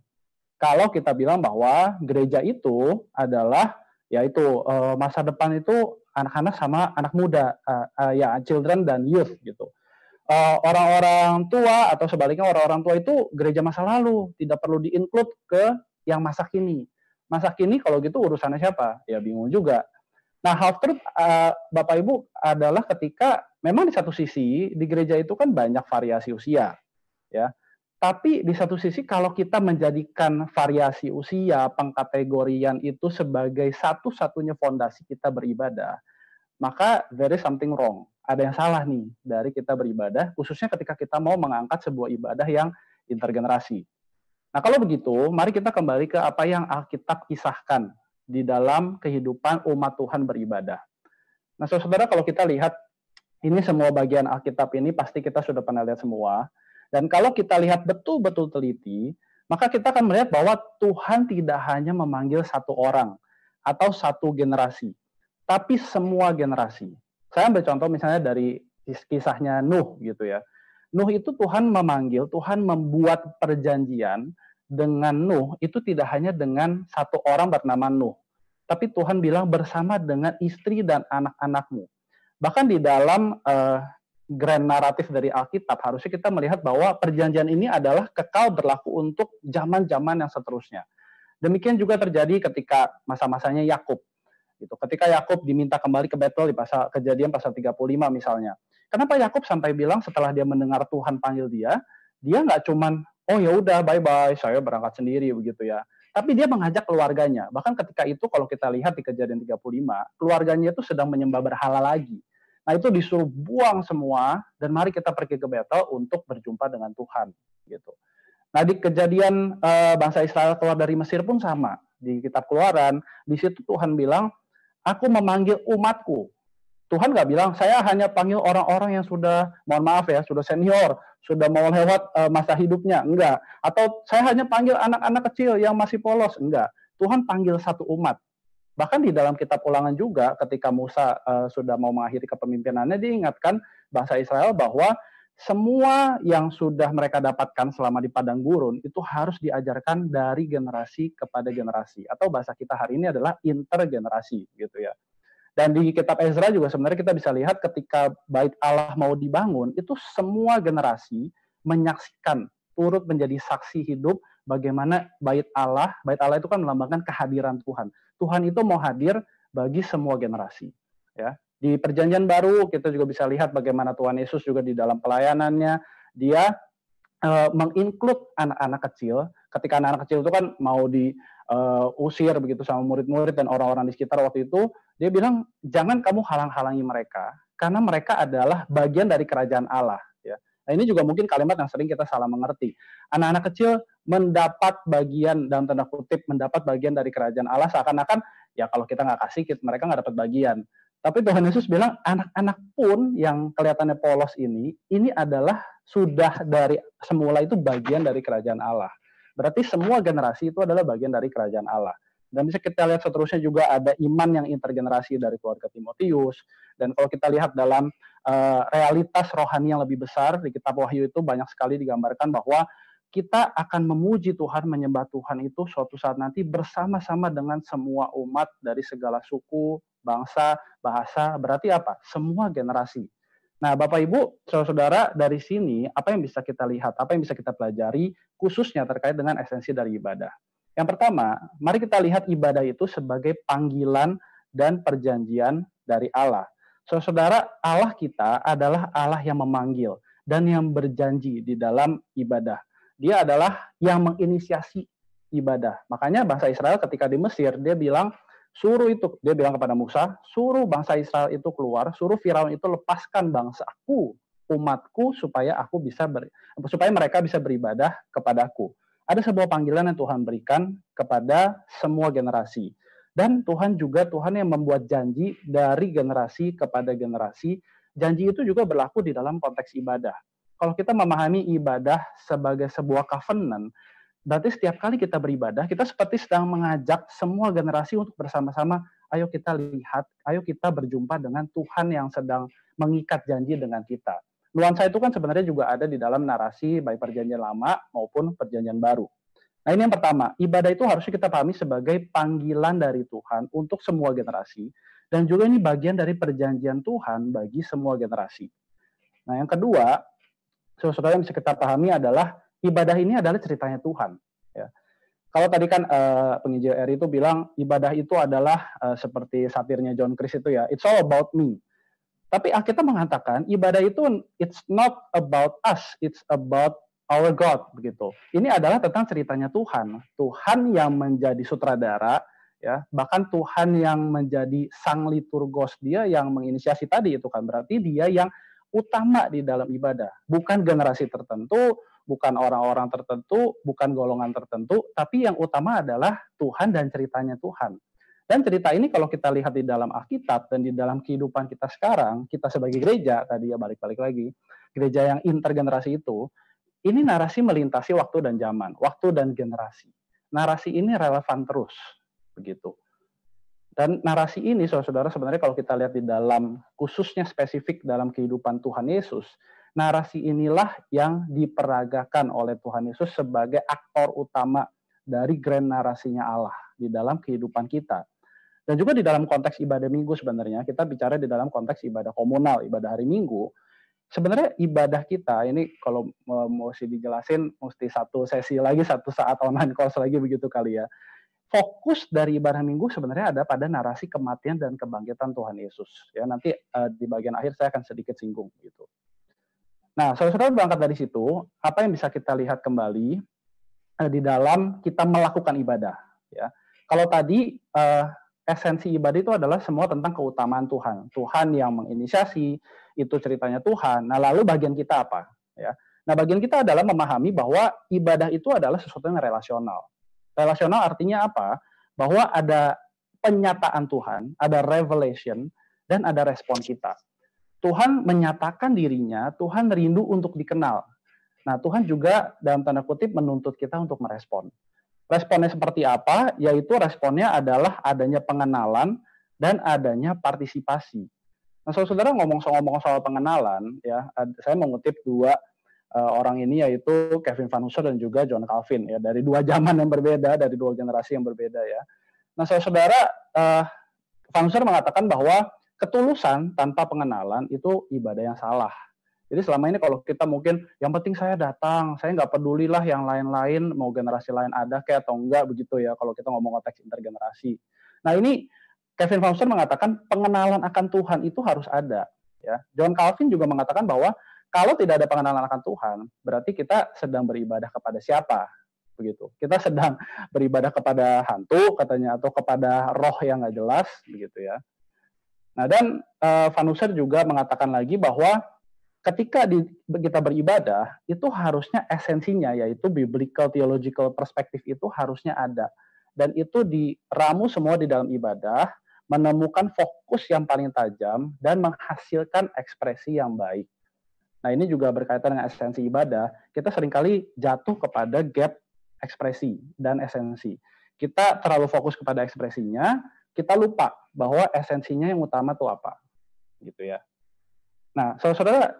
S3: Kalau kita bilang bahwa gereja itu adalah yaitu masa depan itu anak-anak sama anak muda, ya children dan youth gitu. Orang-orang tua atau sebaliknya orang-orang tua itu gereja masa lalu, tidak perlu di-include ke yang masa kini. Masa kini kalau gitu urusannya siapa? Ya bingung juga. Nah, half truth Bapak Ibu adalah ketika memang di satu sisi di gereja itu kan banyak variasi usia, ya. Tapi di satu sisi kalau kita menjadikan variasi usia, pengkategorian itu sebagai satu-satunya fondasi kita beribadah, maka there is something wrong. Ada yang salah nih dari kita beribadah, khususnya ketika kita mau mengangkat sebuah ibadah yang intergenerasi. Nah, kalau begitu, mari kita kembali ke apa yang Alkitab kisahkan di dalam kehidupan umat Tuhan beribadah. Nah, saudara, kalau kita lihat ini semua bagian Alkitab ini pasti kita sudah pernah lihat semua. Dan kalau kita lihat betul-betul teliti, maka kita akan melihat bahwa Tuhan tidak hanya memanggil satu orang atau satu generasi, tapi semua generasi. Saya ambil contoh misalnya dari kisahnya Nuh gitu ya. Nuh itu Tuhan memanggil, Tuhan membuat perjanjian dengan Nuh itu tidak hanya dengan satu orang bernama Nuh, tapi Tuhan bilang bersama dengan istri dan anak-anakmu. Bahkan di dalam grand naratif dari Alkitab harusnya kita melihat bahwa perjanjian ini adalah kekal berlaku untuk zaman-zaman yang seterusnya. Demikian juga terjadi ketika masa-masanya Yakub. Gitu. Ketika Yakub diminta kembali ke Betel di Kejadian pasal 35 misalnya. Kenapa Yakub sampai bilang setelah dia mendengar Tuhan panggil dia nggak cuman ya udah bye-bye, saya berangkat sendiri begitu ya. Tapi dia mengajak keluarganya. Bahkan ketika itu kalau kita lihat di Kejadian 35, keluarganya itu sedang menyembah berhala lagi. Nah, itu disuruh buang semua dan mari kita pergi ke Betel untuk berjumpa dengan Tuhan gitu. Nah, di Kejadian bangsa Israel keluar dari Mesir pun sama. Di kitab Keluaran, di situ Tuhan bilang, aku memanggil umatku. Tuhan nggak bilang, saya hanya panggil orang-orang yang sudah, mohon maaf ya, sudah senior, sudah mau lewat masa hidupnya. Enggak. Atau saya hanya panggil anak-anak kecil yang masih polos. Enggak. Tuhan panggil satu umat. Bahkan di dalam kitab Ulangan juga, ketika Musa sudah mau mengakhiri kepemimpinannya, diingatkan bangsa Israel bahwa semua yang sudah mereka dapatkan selama di padang gurun itu harus diajarkan dari generasi kepada generasi, atau bahasa kita hari ini adalah intergenerasi gitu ya. Dan di kitab Ezra juga sebenarnya kita bisa lihat ketika bait Allah mau dibangun, itu semua generasi menyaksikan, turut menjadi saksi hidup bagaimana bait Allah itu kan melambangkan kehadiran Tuhan. Tuhan itu mau hadir bagi semua generasi ya. Di Perjanjian Baru kita juga bisa lihat bagaimana Tuhan Yesus juga di dalam pelayanannya dia menginclude anak-anak kecil. Ketika anak-anak kecil itu kan mau diusir begitu sama murid-murid dan orang-orang di sekitar waktu itu, dia bilang jangan kamu halang-halangi mereka karena mereka adalah bagian dari kerajaan Allah ya. Nah, ini juga mungkin kalimat yang sering kita salah mengerti. Anak-anak kecil mendapat bagian, dalam tanda kutip, mendapat bagian dari kerajaan Allah, seakan-akan ya kalau kita nggak kasih, mereka nggak dapat bagian. Tapi Tuhan Yesus bilang, anak-anak pun yang kelihatannya polos ini adalah sudah dari semula itu bagian dari kerajaan Allah. Berarti semua generasi itu adalah bagian dari kerajaan Allah. Dan bisa kita lihat seterusnya juga ada iman yang intergenerasi dari keluarga Timotius. Dan kalau kita lihat dalam realitas rohani yang lebih besar, di kitab Wahyu itu banyak sekali digambarkan bahwa kita akan memuji Tuhan, menyembah Tuhan itu suatu saat nanti bersama-sama dengan semua umat dari segala suku, bangsa, bahasa, berarti apa? Semua generasi. Nah, Bapak Ibu, saudara-saudara, dari sini apa yang bisa kita lihat, apa yang bisa kita pelajari khususnya terkait dengan esensi dari ibadah. Yang pertama, mari kita lihat ibadah itu sebagai panggilan dan perjanjian dari Allah. Saudara, Allah kita adalah Allah yang memanggil dan yang berjanji di dalam ibadah. Dia adalah yang menginisiasi ibadah. Makanya bangsa Israel ketika di Mesir, dia bilang, dia bilang kepada Musa, suruh bangsa Israel itu keluar, suruh Firaun itu lepaskan bangsaku, umatku, supaya mereka bisa beribadah kepadaku. Ada sebuah panggilan yang Tuhan berikan kepada semua generasi. Dan Tuhan juga Tuhan yang membuat janji dari generasi kepada generasi. Janji itu juga berlaku di dalam konteks ibadah. Kalau kita memahami ibadah sebagai sebuah covenant, berarti setiap kali kita beribadah, kita seperti sedang mengajak semua generasi untuk bersama-sama, ayo kita lihat, ayo kita berjumpa dengan Tuhan yang sedang mengikat janji dengan kita. Nuansa itu kan sebenarnya juga ada di dalam narasi baik perjanjian lama maupun perjanjian baru. Nah, ini yang pertama, ibadah itu harusnya kita pahami sebagai panggilan dari Tuhan untuk semua generasi, dan juga ini bagian dari perjanjian Tuhan bagi semua generasi. Nah, yang kedua, saudara yang bisa kita pahami adalah ibadah ini adalah ceritanya Tuhan. Ya. Kalau tadi kan penginjil Eri itu bilang ibadah itu adalah seperti satirnya John Chris itu ya, it's all about me. Tapi Alkitab mengatakan ibadah itu it's not about us, it's about our God begitu. Ini adalah tentang ceritanya Tuhan. Tuhan yang menjadi sutradara, ya, bahkan Tuhan yang menjadi sang liturgos, dia yang menginisiasi tadi itu kan berarti dia yang utama di dalam ibadah, bukan generasi tertentu, bukan orang-orang tertentu, bukan golongan tertentu, tapi yang utama adalah Tuhan dan ceritanya Tuhan. Dan cerita ini kalau kita lihat di dalam Alkitab dan di dalam kehidupan kita sekarang, kita sebagai gereja, tadi ya balik-balik lagi, gereja yang intergenerasi itu, ini narasi melintasi waktu dan zaman, waktu dan generasi. Narasi ini relevan terus, begitu. Dan narasi ini, saudara-saudara, sebenarnya kalau kita lihat di dalam, khususnya spesifik dalam kehidupan Tuhan Yesus, narasi inilah yang diperagakan oleh Tuhan Yesus sebagai aktor utama dari grand narasinya Allah di dalam kehidupan kita. Dan juga di dalam konteks ibadah minggu sebenarnya, kita bicara di dalam konteks ibadah komunal, ibadah hari minggu, sebenarnya ibadah kita, ini kalau mesti dijelasin, mesti satu sesi lagi, satu saat online course lagi begitu kali ya. Fokus dari ibadah minggu sebenarnya ada pada narasi kematian dan kebangkitan Tuhan Yesus. Ya, nanti di bagian akhir saya akan sedikit singgung gitu. Nah, saudara-saudara berangkat dari situ, apa yang bisa kita lihat kembali di dalam kita melakukan ibadah? Ya, kalau tadi esensi ibadah itu adalah semua tentang keutamaan Tuhan. Tuhan yang menginisiasi, itu ceritanya Tuhan. Nah, lalu bagian kita apa? Ya, nah bagian kita adalah memahami bahwa ibadah itu adalah sesuatu yang relasional. Relasional artinya apa? Bahwa ada penyataan Tuhan, ada revelation, dan ada respon kita. Tuhan menyatakan dirinya, Tuhan rindu untuk dikenal. Nah, Tuhan juga dalam tanda kutip menuntut kita untuk merespon. Responnya seperti apa? Yaitu responnya adalah adanya pengenalan dan adanya partisipasi. Nah, saudara ngomong soal pengenalan, ya, saya mengutip dua orang ini yaitu Kevin Van Hooser dan juga John Calvin ya, dari dua zaman yang berbeda, dari dua generasi yang berbeda ya. Nah, saudara, Van Hooser mengatakan bahwa ketulusan tanpa pengenalan itu ibadah yang salah. Jadi selama ini kalau kita mungkin yang penting saya datang, saya nggak pedulilah yang lain-lain, mau generasi lain ada kayak atau enggak begitu ya kalau kita ngomong konteks intergenerasi. Nah, ini Kevin Van Hooser mengatakan pengenalan akan Tuhan itu harus ada. Ya. John Calvin juga mengatakan bahwa kalau tidak ada pengenalan akan Tuhan, berarti kita sedang beribadah kepada siapa? Begitu. Kita sedang beribadah kepada hantu katanya atau kepada roh yang nggak jelas begitu ya. Nah, dan Van Hooser juga mengatakan lagi bahwa ketika kita beribadah itu harusnya esensinya yaitu biblical theological perspective itu harusnya ada. Dan itu diramu semua di dalam ibadah, menemukan fokus yang paling tajam dan menghasilkan ekspresi yang baik. Nah, ini juga berkaitan dengan esensi ibadah. Kita seringkali jatuh kepada gap ekspresi dan esensi. Kita terlalu fokus kepada ekspresinya, kita lupa bahwa esensinya yang utama itu apa. Gitu ya. Nah, saudara,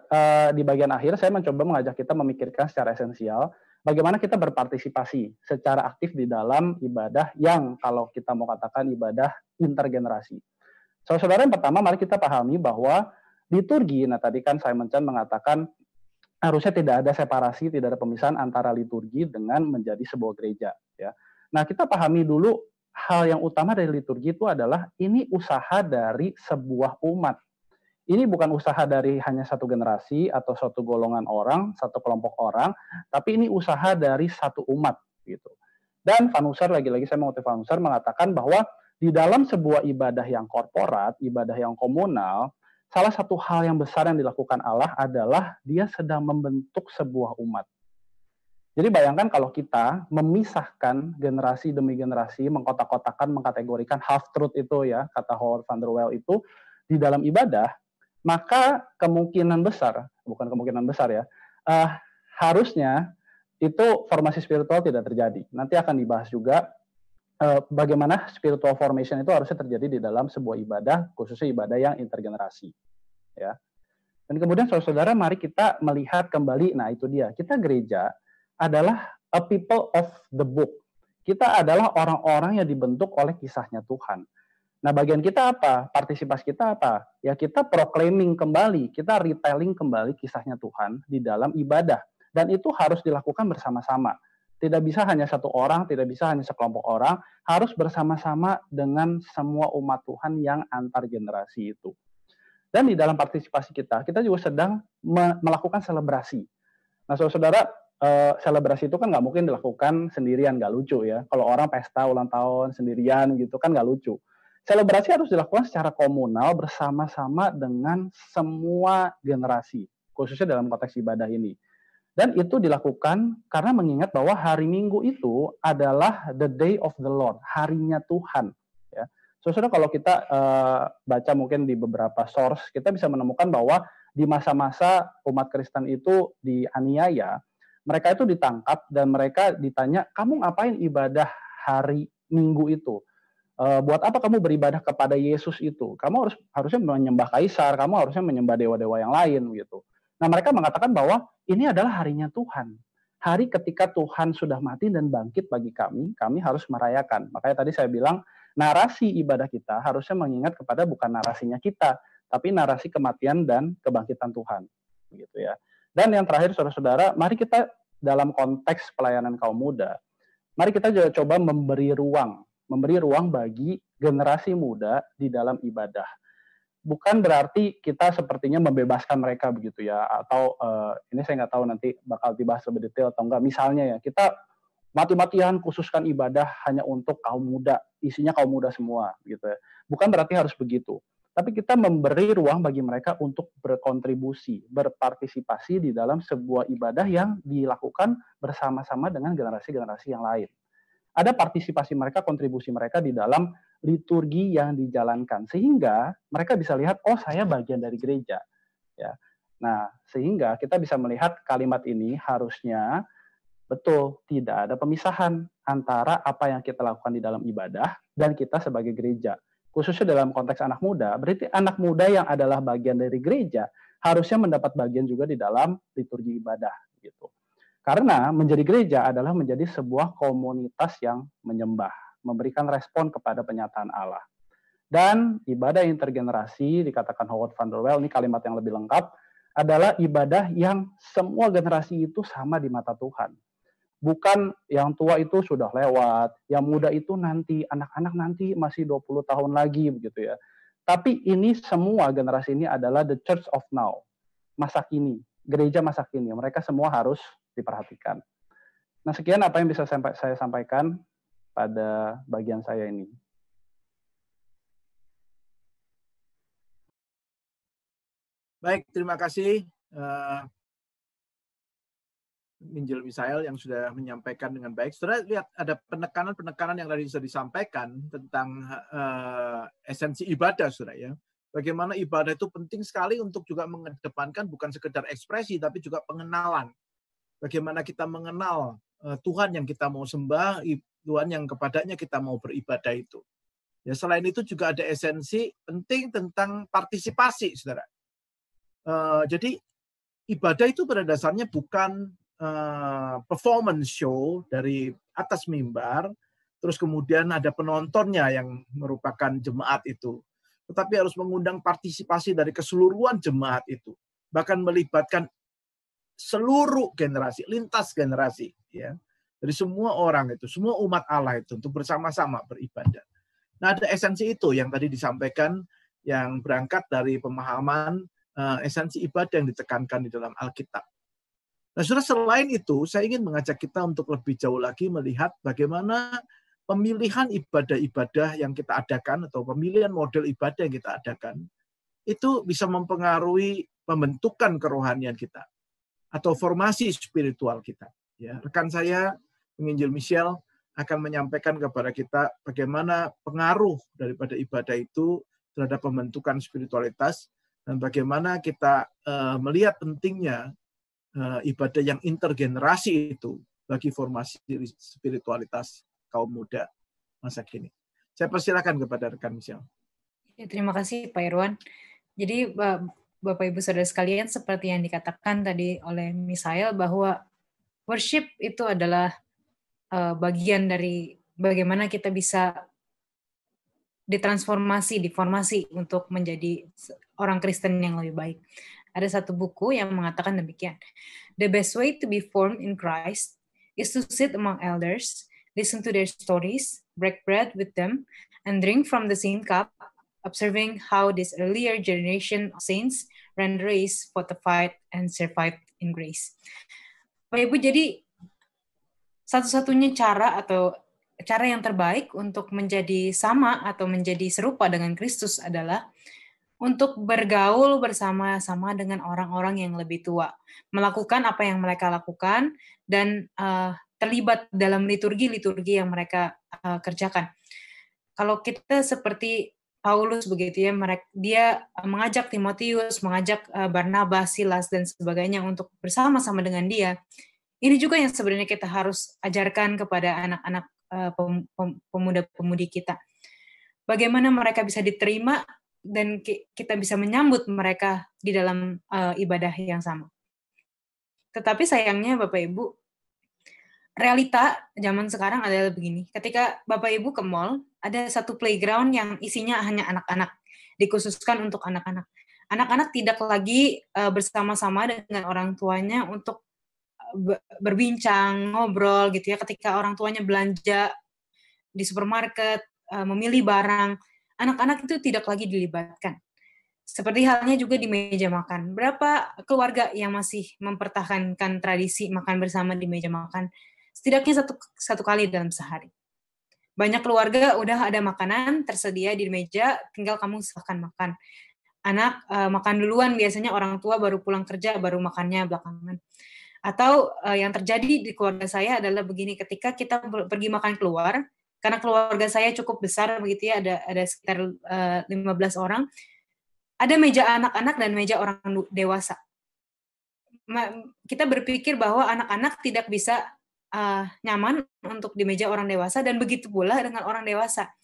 S3: di bagian akhir saya mencoba mengajak kita memikirkan secara esensial bagaimana kita berpartisipasi secara aktif di dalam ibadah yang kalau kita mau katakan ibadah intergenerasi. Saudara, yang pertama mari kita pahami bahwa liturgi, nah tadi kan Simon Chan mengatakan harusnya tidak ada separasi, tidak ada pemisahan antara liturgi dengan menjadi sebuah gereja. Ya. Nah kita pahami dulu hal yang utama dari liturgi itu adalah ini usaha dari sebuah umat. Ini bukan usaha dari hanya satu generasi atau satu golongan orang, satu kelompok orang, tapi ini usaha dari satu umat gitu. Dan Van Hooser, lagi-lagi saya mengutip Van Hooser, mengatakan bahwa di dalam sebuah ibadah yang korporat, ibadah yang komunal, salah satu hal yang besar yang dilakukan Allah adalah dia sedang membentuk sebuah umat. Jadi bayangkan kalau kita memisahkan generasi demi generasi, mengkotak-kotakan, mengkategorikan half-truth itu ya, kata Howard van der Wel itu, di dalam ibadah, maka kemungkinan besar, bukan kemungkinan besar ya, harusnya itu formasi spiritual tidak terjadi. Nanti akan dibahas juga bagaimana spiritual formation itu harusnya terjadi di dalam sebuah ibadah, khususnya ibadah yang intergenerasi. Ya. Dan kemudian saudara-saudara, mari kita melihat kembali, nah itu dia, kita gereja adalah a people of the book. Kita adalah orang-orang yang dibentuk oleh kisahnya Tuhan. Nah, bagian kita apa? Partisipasi kita apa? Ya, kita proclaiming kembali, kita retelling kembali kisahnya Tuhan di dalam ibadah. Dan itu harus dilakukan bersama-sama. Tidak bisa hanya satu orang, tidak bisa hanya sekelompok orang, harus bersama-sama dengan semua umat Tuhan yang antar generasi itu. Dan di dalam partisipasi kita juga sedang melakukan selebrasi. Nah, saudara-saudara, selebrasi itu kan nggak mungkin dilakukan sendirian, nggak lucu ya. Kalau orang pesta ulang tahun sendirian gitu kan nggak lucu. Selebrasi harus dilakukan secara komunal bersama-sama dengan semua generasi, khususnya dalam konteks ibadah ini. Dan itu dilakukan karena mengingat bahwa hari Minggu itu adalah the day of the Lord, harinya Tuhan. Ya. Saudara, kalau kita baca mungkin di beberapa source, kita bisa menemukan bahwa di masa-masa umat Kristen itu dianiaya, mereka itu ditangkap dan mereka ditanya, kamu ngapain ibadah hari Minggu itu? Buat apa kamu beribadah kepada Yesus itu? Kamu harusnya menyembah kaisar, kamu harusnya menyembah dewa-dewa yang lain gitu. Nah, mereka mengatakan bahwa ini adalah harinya Tuhan. Hari ketika Tuhan sudah mati dan bangkit bagi kami harus merayakan. Makanya tadi saya bilang, narasi ibadah kita harusnya mengingat kepada bukan narasinya kita, tapi narasi kematian dan kebangkitan Tuhan. Gitu ya. Dan yang terakhir, saudara-saudara, mari kita dalam konteks pelayanan kaum muda, mari kita juga coba memberi ruang bagi generasi muda di dalam ibadah. Bukan berarti kita sepertinya membebaskan mereka begitu ya, atau ini saya nggak tahu nanti bakal dibahas lebih detail atau enggak. Misalnya ya, kita mati-matian khususkan ibadah hanya untuk kaum muda, isinya kaum muda semua gitu ya. Bukan berarti harus begitu. Tapi kita memberi ruang bagi mereka untuk berkontribusi, berpartisipasi di dalam sebuah ibadah yang dilakukan bersama-sama dengan generasi-generasi yang lain. Ada partisipasi mereka, kontribusi mereka di dalam liturgi yang dijalankan. Sehingga mereka bisa lihat, oh saya bagian dari gereja. Ya. Nah, sehingga kita bisa melihat kalimat ini harusnya betul, tidak ada pemisahan antara apa yang kita lakukan di dalam ibadah dan kita sebagai gereja. Khususnya dalam konteks anak muda, berarti anak muda yang adalah bagian dari gereja harusnya mendapat bagian juga di dalam liturgi ibadah. Gitu. Karena menjadi gereja adalah menjadi sebuah komunitas yang menyembah, memberikan respon kepada penyataan Allah. Dan ibadah intergenerasi, dikatakan Howard van der Wel, ini kalimat yang lebih lengkap, adalah ibadah yang semua generasi itu sama di mata Tuhan. Bukan yang tua itu sudah lewat, yang muda itu nanti, anak-anak nanti masih 20 tahun lagi, begitu ya. Tapi ini semua generasi ini adalah the church of now, masa kini, gereja masa kini. Mereka semua harus diperhatikan. Nah, sekian apa yang bisa saya sampaikan pada bagian saya ini.
S1: Baik, terima kasih Minjil Misael yang sudah menyampaikan dengan baik. Saudara lihat ada penekanan-penekanan yang tadi sudah disampaikan tentang esensi ibadah, saudara ya. Bagaimana ibadah itu penting sekali untuk juga mengedepankan bukan sekedar ekspresi, tapi juga pengenalan. Bagaimana kita mengenal Tuhan yang kita mau sembah, Tuhan yang kepadanya kita mau beribadah itu. Ya, selain itu juga ada esensi penting tentang partisipasi, saudara. Jadi ibadah itu pada dasarnya bukan performance show dari atas mimbar, terus kemudian ada penontonnya yang merupakan jemaat itu. Tetapi harus mengundang partisipasi dari keseluruhan jemaat itu, bahkan melibatkan seluruh generasi, lintas generasi, ya, dari semua orang itu, semua umat Allah itu untuk bersama-sama beribadah. Nah, ada esensi itu yang tadi disampaikan, yang berangkat dari pemahaman esensi ibadah yang ditekankan di dalam Alkitab. Nah, saudara, selain itu, saya ingin mengajak kita untuk lebih jauh lagi melihat bagaimana pemilihan ibadah-ibadah yang kita adakan atau pemilihan model ibadah yang kita adakan itu bisa mempengaruhi pembentukan kerohanian kita atau formasi spiritual kita. Ya, rekan saya, penginjil Michelle, akan menyampaikan kepada kita bagaimana pengaruh daripada ibadah itu terhadap pembentukan spiritualitas dan bagaimana kita melihat pentingnya ibadah yang intergenerasi itu bagi formasi spiritualitas kaum muda masa kini. Saya persilakan kepada rekan Michelle.
S4: Ya, terima kasih Pak Irwan. Jadi Bapak Ibu Saudara sekalian, seperti yang dikatakan tadi oleh Misael bahwa worship itu adalah bagian dari bagaimana kita bisa ditransformasi, diformasi untuk menjadi orang Kristen yang lebih baik. Ada satu buku yang mengatakan demikian. The best way to be formed in Christ is to sit among elders, listen to their stories, break bread with them, and drink from the same cup, observing how this earlier generation of saints ran the race, fought the fight, and survived in grace. Bapak Ibu, jadi satu-satunya cara atau cara yang terbaik untuk menjadi sama atau menjadi serupa dengan Kristus adalah untuk bergaul bersama-sama dengan orang-orang yang lebih tua, melakukan apa yang mereka lakukan, dan terlibat dalam liturgi-liturgi yang mereka kerjakan. Kalau kita seperti Paulus begitu ya, dia mengajak Timotius, mengajak Barnabas, Silas, dan sebagainya untuk bersama-sama dengan dia. Ini juga yang sebenarnya kita harus ajarkan kepada anak-anak pemuda-pemudi kita. Bagaimana mereka bisa diterima dan kita bisa menyambut mereka di dalam ibadah yang sama. Tetapi sayangnya Bapak Ibu, realita zaman sekarang adalah begini. Ketika Bapak Ibu ke mall, ada satu playground yang isinya hanya anak-anak, dikhususkan untuk anak-anak. Anak-anak tidak lagi bersama-sama dengan orang tuanya untuk berbincang, ngobrol gitu ya. Ketika orang tuanya belanja di supermarket, memilih barang, anak-anak itu tidak lagi dilibatkan. Seperti halnya juga di meja makan. Berapa keluarga yang masih mempertahankan tradisi makan bersama di meja makan? Setidaknya satu kali dalam sehari. Banyak keluarga udah ada makanan tersedia di meja, tinggal kamu silahkan makan. Anak makan duluan, biasanya orang tua baru pulang kerja, baru makannya belakangan. Atau yang terjadi di keluarga saya adalah begini, ketika kita pergi makan keluar, karena keluarga saya cukup besar begitu ya, ada sekitar 15 orang, ada meja anak-anak dan meja orang dewasa. Kita berpikir bahwa anak-anak tidak bisa nyaman untuk di meja orang dewasa, dan begitu pula dengan orang dewasa.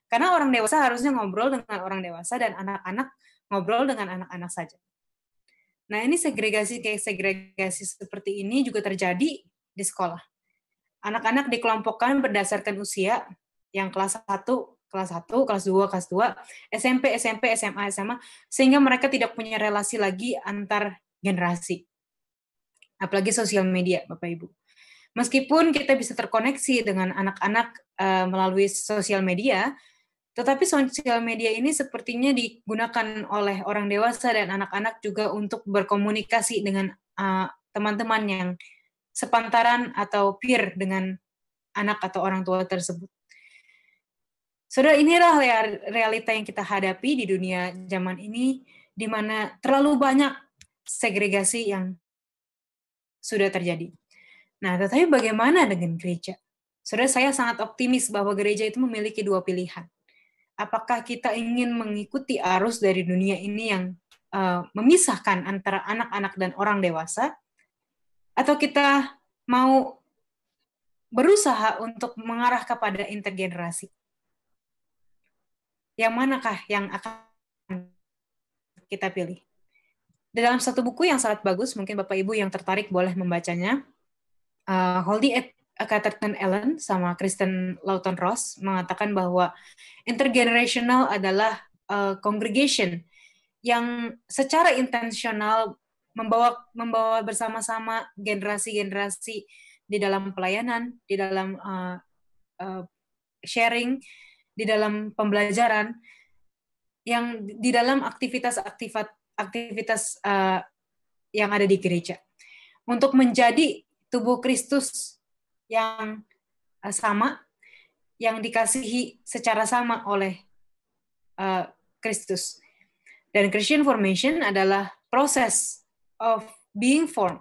S4: Karena orang dewasa harusnya ngobrol dengan orang dewasa dan anak-anak ngobrol dengan anak-anak saja. Nah, ini segregasi seperti ini juga terjadi di sekolah. Anak-anak dikelompokkan berdasarkan usia, yang kelas 1, kelas 2, kelas 2, SMP, SMA, sehingga mereka tidak punya relasi lagi antar generasi. Apalagi sosial media, Bapak Ibu. Meskipun kita bisa terkoneksi dengan anak-anak melalui sosial media, tetapi sosial media ini sepertinya digunakan oleh orang dewasa dan anak-anak juga untuk berkomunikasi dengan teman-teman yang sepantaran atau peer dengan anak atau orang tua tersebut. Saudara, inilah realita yang kita hadapi di dunia zaman ini, di mana terlalu banyak segregasi yang sudah terjadi. Nah, tetapi bagaimana dengan gereja? Saudara, saya sangat optimis bahwa gereja itu memiliki dua pilihan. Apakah kita ingin mengikuti arus dari dunia ini yang memisahkan antara anak-anak dan orang dewasa, atau kita mau berusaha untuk mengarah kepada intergenerasi? Yang manakah yang akan kita pilih? Dalam satu buku yang sangat bagus, mungkin Bapak Ibu yang tertarik boleh membacanya, Holdy Catherton Allen sama Kristen Lawton Ross mengatakan bahwa intergenerational adalah congregation yang secara intensional membawa bersama-sama generasi-generasi di dalam pelayanan, di dalam sharing, di dalam pembelajaran, yang di dalam aktivitas yang ada di gereja, untuk menjadi tubuh Kristus yang sama, yang dikasihi secara sama oleh Kristus. Dan Christian formation adalah proses of being formed,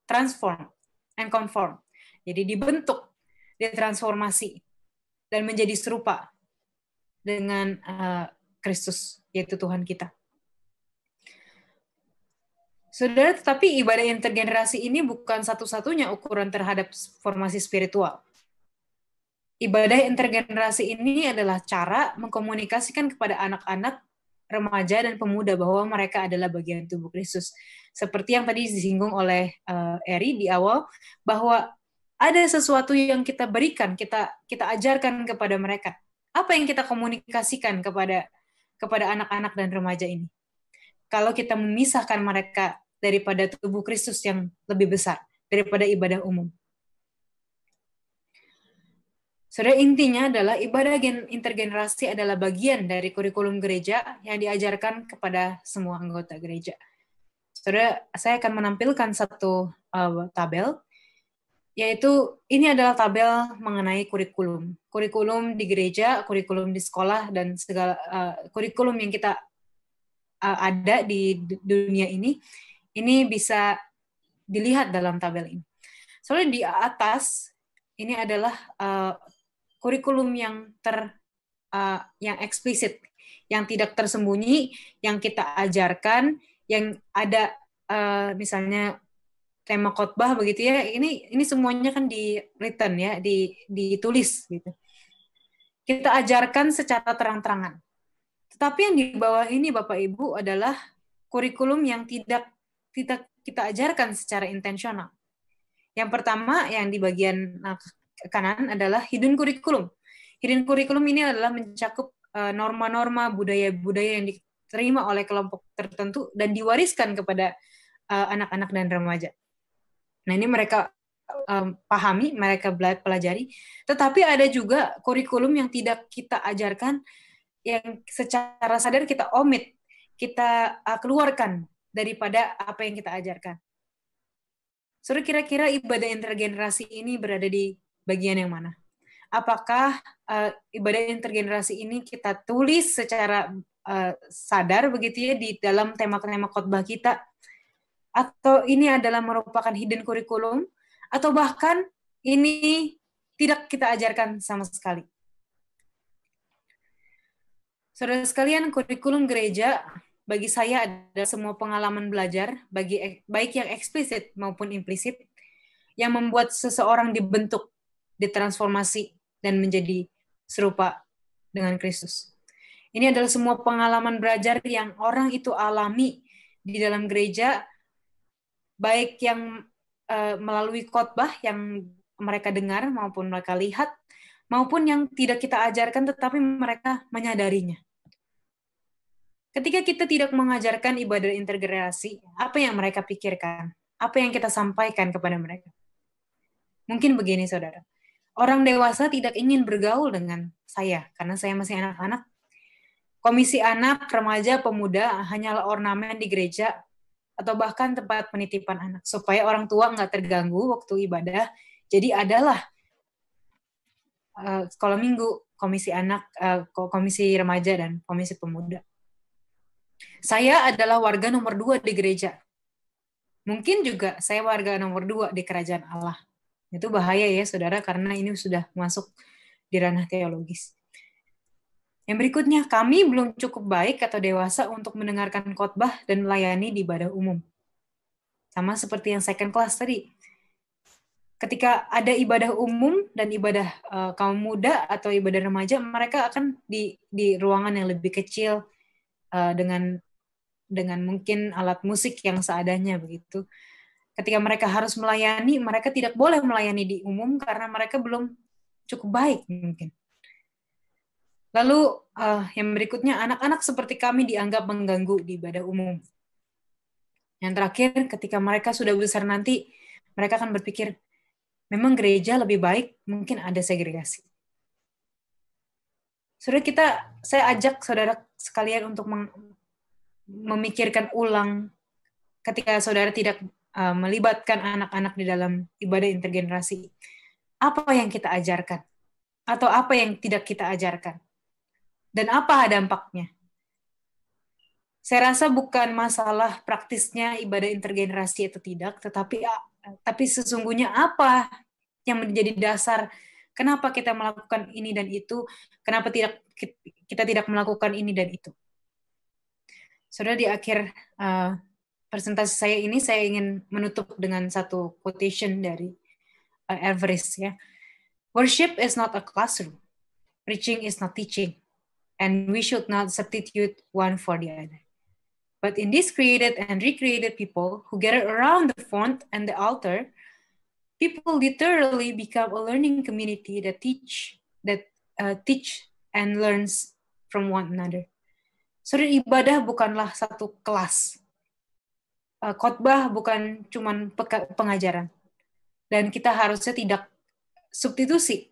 S4: transformed, and conformed. Jadi dibentuk, ditransformasi, dan menjadi serupa dengan Kristus, yaitu Tuhan kita. Saudara, tetapi ibadah intergenerasi ini bukan satu-satunya ukuran terhadap formasi spiritual. Ibadah intergenerasi ini adalah cara mengkomunikasikan kepada anak-anak, remaja, dan pemuda bahwa mereka adalah bagian tubuh Kristus. Seperti yang tadi disinggung oleh Eri di awal, bahwa ada sesuatu yang kita berikan, kita ajarkan kepada mereka. Apa yang kita komunikasikan kepada anak-anak dan remaja ini? Kalau kita memisahkan mereka daripada tubuh Kristus yang lebih besar, daripada ibadah umum. Saudara, intinya adalah ibadah intergenerasi adalah bagian dari kurikulum gereja yang diajarkan kepada semua anggota gereja. Saudara, saya akan menampilkan satu tabel, yaitu ini adalah tabel mengenai kurikulum. Kurikulum di gereja, kurikulum di sekolah, dan segala kurikulum yang kita ada di dunia ini bisa dilihat dalam tabel ini. Soalnya di atas ini adalah kurikulum yang eksplisit, yang tidak tersembunyi, yang kita ajarkan, yang ada misalnya tema khotbah begitu ya. Ini semuanya kan di written ya, ditulis gitu. Kita ajarkan secara terang-terangan. Tetapi yang di bawah ini Bapak Ibu adalah kurikulum yang tidak kita ajarkan secara intensional. Yang pertama yang di bagian kanan adalah hidden curriculum. Hidden curriculum ini adalah mencakup norma-norma budaya-budaya yang diterima oleh kelompok tertentu dan diwariskan kepada anak-anak dan remaja. Nah, ini mereka pahami, mereka pelajari. Tetapi ada juga kurikulum yang tidak kita ajarkan, yang secara sadar kita omit, kita keluarkan daripada apa yang kita ajarkan. Saudara, kira-kira ibadah intergenerasi ini berada di bagian yang mana? Apakah ibadah intergenerasi ini kita tulis secara sadar begitu ya di dalam tema-tema khotbah kita? Atau ini adalah merupakan hidden curriculum? Atau bahkan ini tidak kita ajarkan sama sekali? Saudara sekalian, kurikulum gereja bagi saya adalah semua pengalaman belajar, baik yang eksplisit maupun implisit, yang membuat seseorang dibentuk, ditransformasi, dan menjadi serupa dengan Kristus. Ini adalah semua pengalaman belajar yang orang itu alami di dalam gereja, baik yang melalui khotbah yang mereka dengar maupun mereka lihat, maupun yang tidak kita ajarkan tetapi mereka menyadarinya. Ketika kita tidak mengajarkan ibadah intergenerasi, apa yang mereka pikirkan? Apa yang kita sampaikan kepada mereka? Mungkin begini, saudara. Orang dewasa tidak ingin bergaul dengan saya, karena saya masih anak-anak. Komisi anak, remaja, pemuda hanyalah ornamen di gereja, atau bahkan tempat penitipan anak, supaya orang tua nggak terganggu waktu ibadah. Jadi adalah sekolah minggu, komisi anak, komisi remaja, dan komisi pemuda. Saya adalah warga nomor 2 di gereja. Mungkin juga saya warga nomor 2 di kerajaan Allah. Itu bahaya ya, saudara, karena ini sudah masuk di ranah teologis. Yang berikutnya, kami belum cukup baik atau dewasa untuk mendengarkan khotbah dan melayani di ibadah umum. Sama seperti yang second class tadi. Ketika ada ibadah umum dan ibadah kaum muda atau ibadah remaja, mereka akan di ruangan yang lebih kecil, dengan mungkin alat musik yang seadanya begitu. Ketika mereka harus melayani, mereka tidak boleh melayani di umum karena mereka belum cukup baik mungkin. Lalu yang berikutnya, anak-anak seperti kami dianggap mengganggu di ibadah umum. Yang terakhir, ketika mereka sudah besar nanti, mereka akan berpikir, memang gereja lebih baik, mungkin ada segregasi. Saya ajak saudara sekalian untuk memikirkan ulang ketika saudara tidak melibatkan anak-anak di dalam ibadah intergenerasi. Apa yang kita ajarkan? Atau apa yang tidak kita ajarkan? Dan apa dampaknya? Saya rasa bukan masalah praktisnya ibadah intergenerasi atau tidak, tapi sesungguhnya apa yang menjadi dasar kenapa kita melakukan ini dan itu, kenapa kita tidak melakukan ini dan itu. Saudara, di akhir presentasi saya ini, saya ingin menutup dengan satu quotation dari Everest, ya. Worship is not a classroom. Preaching is not teaching. And we should not substitute one for the other. But in these created and recreated people who gather around the font and the altar, people literally become a learning community that teach and learns from one another. Saudara, ibadah bukanlah satu kelas. Khotbah bukan cuman pengajaran. Dan kita harusnya tidak substitusi.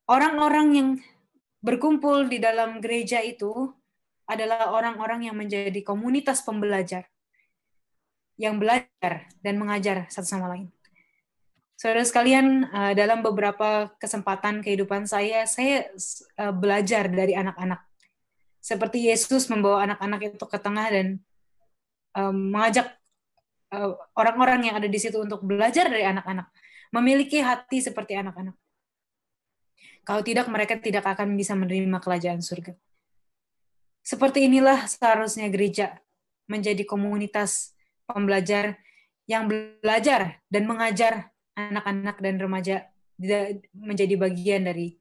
S4: Orang-orang yang berkumpul di dalam gereja itu adalah orang-orang yang menjadi komunitas pembelajar, yang belajar dan mengajar satu sama lain. Saudara sekalian, dalam beberapa kesempatan kehidupan saya belajar dari anak-anak. Seperti Yesus membawa anak-anak itu ke tengah dan mengajak orang-orang yang ada di situ untuk belajar dari anak-anak, memiliki hati seperti anak-anak. Kalau tidak, mereka tidak akan bisa menerima kerajaan surga. Seperti inilah seharusnya gereja menjadi komunitas pembelajar yang belajar dan mengajar anak-anak dan remaja menjadi bagian dari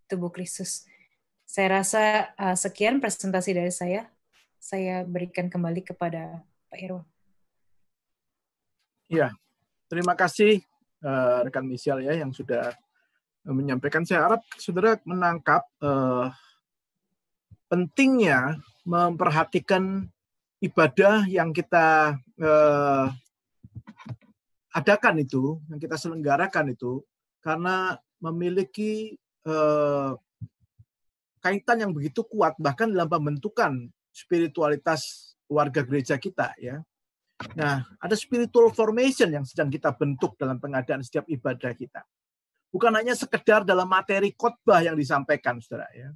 S4: tubuh Kristus. Saya rasa sekian presentasi dari saya. Saya berikan kembali kepada Pak Irwan.
S1: Ya, terima kasih rekan Michelle ya yang sudah menyampaikan. Saya harap saudara menangkap pentingnya memperhatikan ibadah yang kita adakan itu, yang kita selenggarakan itu, karena memiliki kaitan yang begitu kuat bahkan dalam pembentukan spiritualitas warga gereja kita, ya. Nah, ada spiritual formation yang sedang kita bentuk dalam pengadaan setiap ibadah kita. Bukan hanya sekedar dalam materi khotbah yang disampaikan, saudara, ya.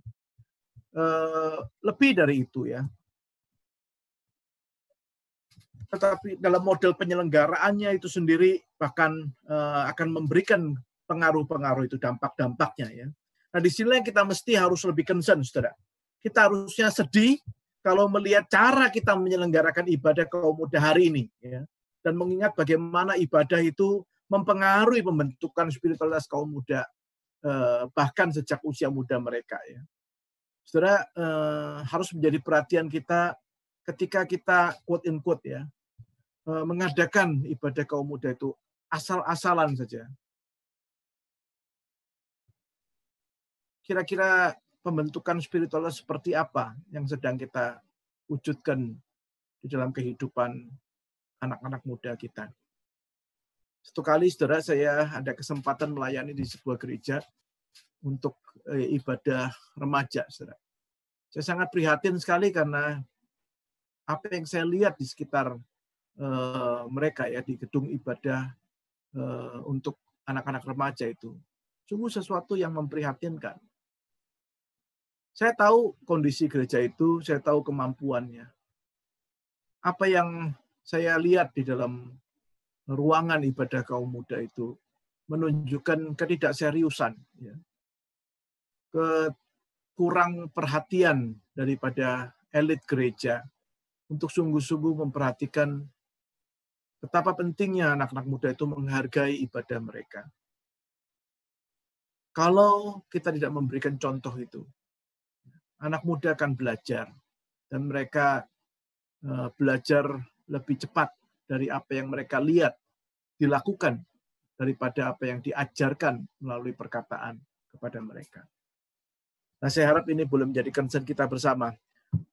S1: Lebih dari itu, ya. Tetapi dalam model penyelenggaraannya itu sendiri bahkan akan memberikan pengaruh-pengaruh itu, dampak-dampaknya, ya. Nah, di sini yang kita mesti harus lebih concern, saudara. Kita harusnya sedih kalau melihat cara kita menyelenggarakan ibadah kaum muda hari ini, ya, dan mengingat bagaimana ibadah itu mempengaruhi pembentukan spiritualitas kaum muda bahkan sejak usia muda mereka, ya. Saudara, harus menjadi perhatian kita ketika kita quote in quote, ya, mengadakan ibadah kaum muda itu asal-asalan saja. Kira-kira pembentukan spiritualitas seperti apa yang sedang kita wujudkan di dalam kehidupan anak-anak muda kita. Satu kali, saudara, saya ada kesempatan melayani di sebuah gereja untuk ibadah remaja, saudara. Saya sangat prihatin sekali karena apa yang saya lihat di sekitar mereka, ya, di gedung ibadah untuk anak-anak remaja itu sungguh sesuatu yang memprihatinkan. Saya tahu kondisi gereja itu, saya tahu kemampuannya. Apa yang saya lihat di dalam ruangan ibadah kaum muda itu menunjukkan ketidakseriusan, ya, kurang perhatian daripada elit gereja untuk sungguh-sungguh memperhatikan betapa pentingnya anak-anak muda itu menghargai ibadah mereka. Kalau kita tidak memberikan contoh itu, anak muda akan belajar, dan mereka belajar lebih cepat dari apa yang mereka lihat dilakukan daripada apa yang diajarkan melalui perkataan kepada mereka. Nah, saya harap ini boleh menjadi concern kita bersama.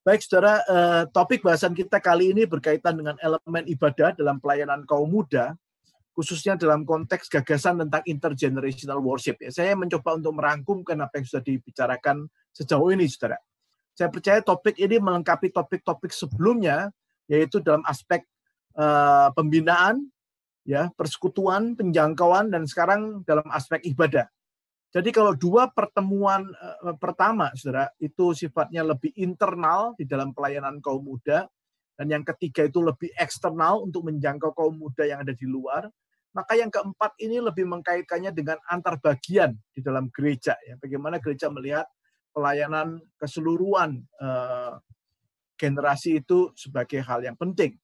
S1: Baik, saudara, topik bahasan kita kali ini berkaitan dengan elemen ibadah dalam pelayanan kaum muda, khususnya dalam konteks gagasan tentang intergenerational worship. Ya, saya mencoba untuk merangkumkan apa yang sudah dibicarakan sejauh ini, saudara. Saya percaya topik ini melengkapi topik-topik sebelumnya, yaitu dalam aspek pembinaan, ya, persekutuan, penjangkauan, dan sekarang dalam aspek ibadah. Jadi kalau dua pertemuan pertama, saudara, itu sifatnya lebih internal di dalam pelayanan kaum muda, dan yang ketiga itu lebih eksternal untuk menjangkau kaum muda yang ada di luar, maka yang keempat ini lebih mengkaitkannya dengan antar bagian di dalam gereja. Ya. Bagaimana gereja melihat pelayanan keseluruhan generasi itu sebagai hal yang penting.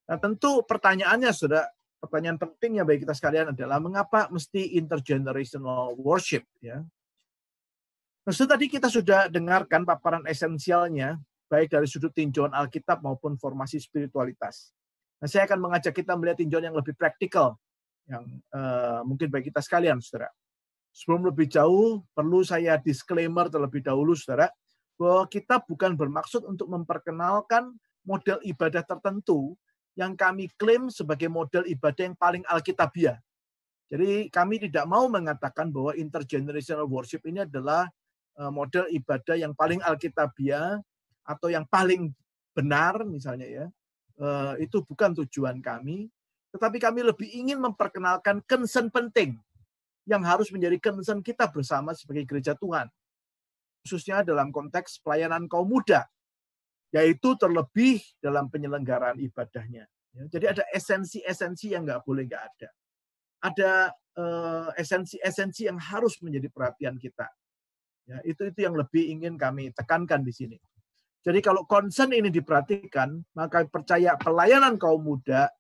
S1: Nah, tentu pertanyaannya, saudara, pertanyaan pentingnya bagi kita sekalian adalah mengapa mesti intergenerational worship, ya. Nah, tadi kita sudah dengarkan paparan esensialnya baik dari sudut tinjauan Alkitab maupun formasi spiritualitas. Nah, saya akan mengajak kita melihat tinjauan yang lebih praktikal yang mungkin bagi kita sekalian, saudara. Sebelum lebih jauh, perlu saya disclaimer terlebih dahulu, saudara, bahwa kita bukan bermaksud untuk memperkenalkan model ibadah tertentu yang kami klaim sebagai model ibadah yang paling alkitabiah. Jadi kami tidak mau mengatakan bahwa intergenerational worship ini adalah model ibadah yang paling alkitabiah atau yang paling benar misalnya, ya. Itu bukan tujuan kami, tetapi kami lebih ingin memperkenalkan concern penting yang harus menjadi concern kita bersama sebagai gereja Tuhan, khususnya dalam konteks pelayanan kaum muda, yaitu terlebih dalam penyelenggaraan ibadahnya. Jadi ada esensi-esensi yang nggak boleh nggak ada. Ada esensi-esensi yang harus menjadi perhatian kita. Ya, itu yang lebih ingin kami tekankan di sini. Jadi kalau concern ini diperhatikan, maka percaya pelayanan kaum muda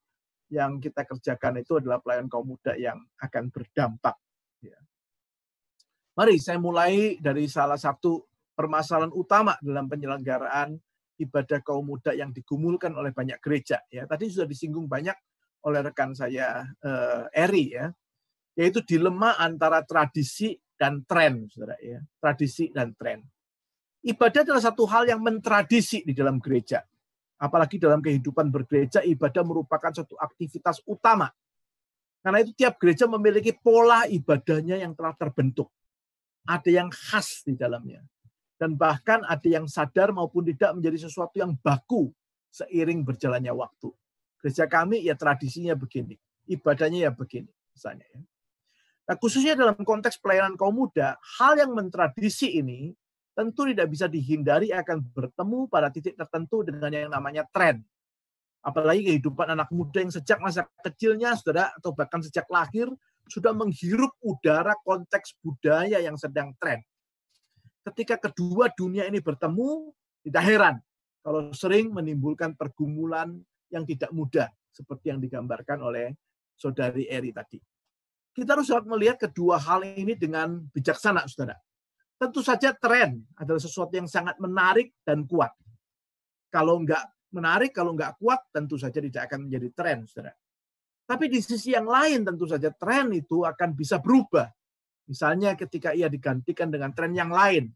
S1: yang kita kerjakan itu adalah pelayanan kaum muda yang akan berdampak. Ya. Mari saya mulai dari salah satu permasalahan utama dalam penyelenggaraan ibadah kaum muda yang digumulkan oleh banyak gereja. Ya, tadi sudah disinggung banyak oleh rekan saya Eri, ya, yaitu dilema antara tradisi dan tren, saudara, ya, tradisi dan tren. Ibadah adalah satu hal yang mentradisi di dalam gereja. Apalagi dalam kehidupan bergereja, ibadah merupakan suatu aktivitas utama. Karena itu tiap gereja memiliki pola ibadahnya yang telah terbentuk. Ada yang khas di dalamnya. Dan bahkan ada yang sadar maupun tidak menjadi sesuatu yang baku seiring berjalannya waktu. Gereja kami ya tradisinya begini, ibadahnya ya begini, misalnya. Ya. Nah, khususnya dalam konteks pelayanan kaum muda, hal yang mentradisi ini tentu tidak bisa dihindari akan bertemu pada titik tertentu dengan yang namanya tren. Apalagi kehidupan anak muda yang sejak masa kecilnya, saudara, atau bahkan sejak lahir, sudah menghirup udara konteks budaya yang sedang tren. Ketika kedua dunia ini bertemu, tidak heran kalau sering menimbulkan pergumulan yang tidak mudah, seperti yang digambarkan oleh saudari Eri tadi. Kita harus melihat kedua hal ini dengan bijaksana, saudara. Tentu saja tren adalah sesuatu yang sangat menarik dan kuat. Kalau nggak menarik, kalau nggak kuat, tentu saja tidak akan menjadi tren, saudara. Tapi di sisi yang lain, tentu saja tren itu akan bisa berubah. Misalnya ketika ia digantikan dengan tren yang lain.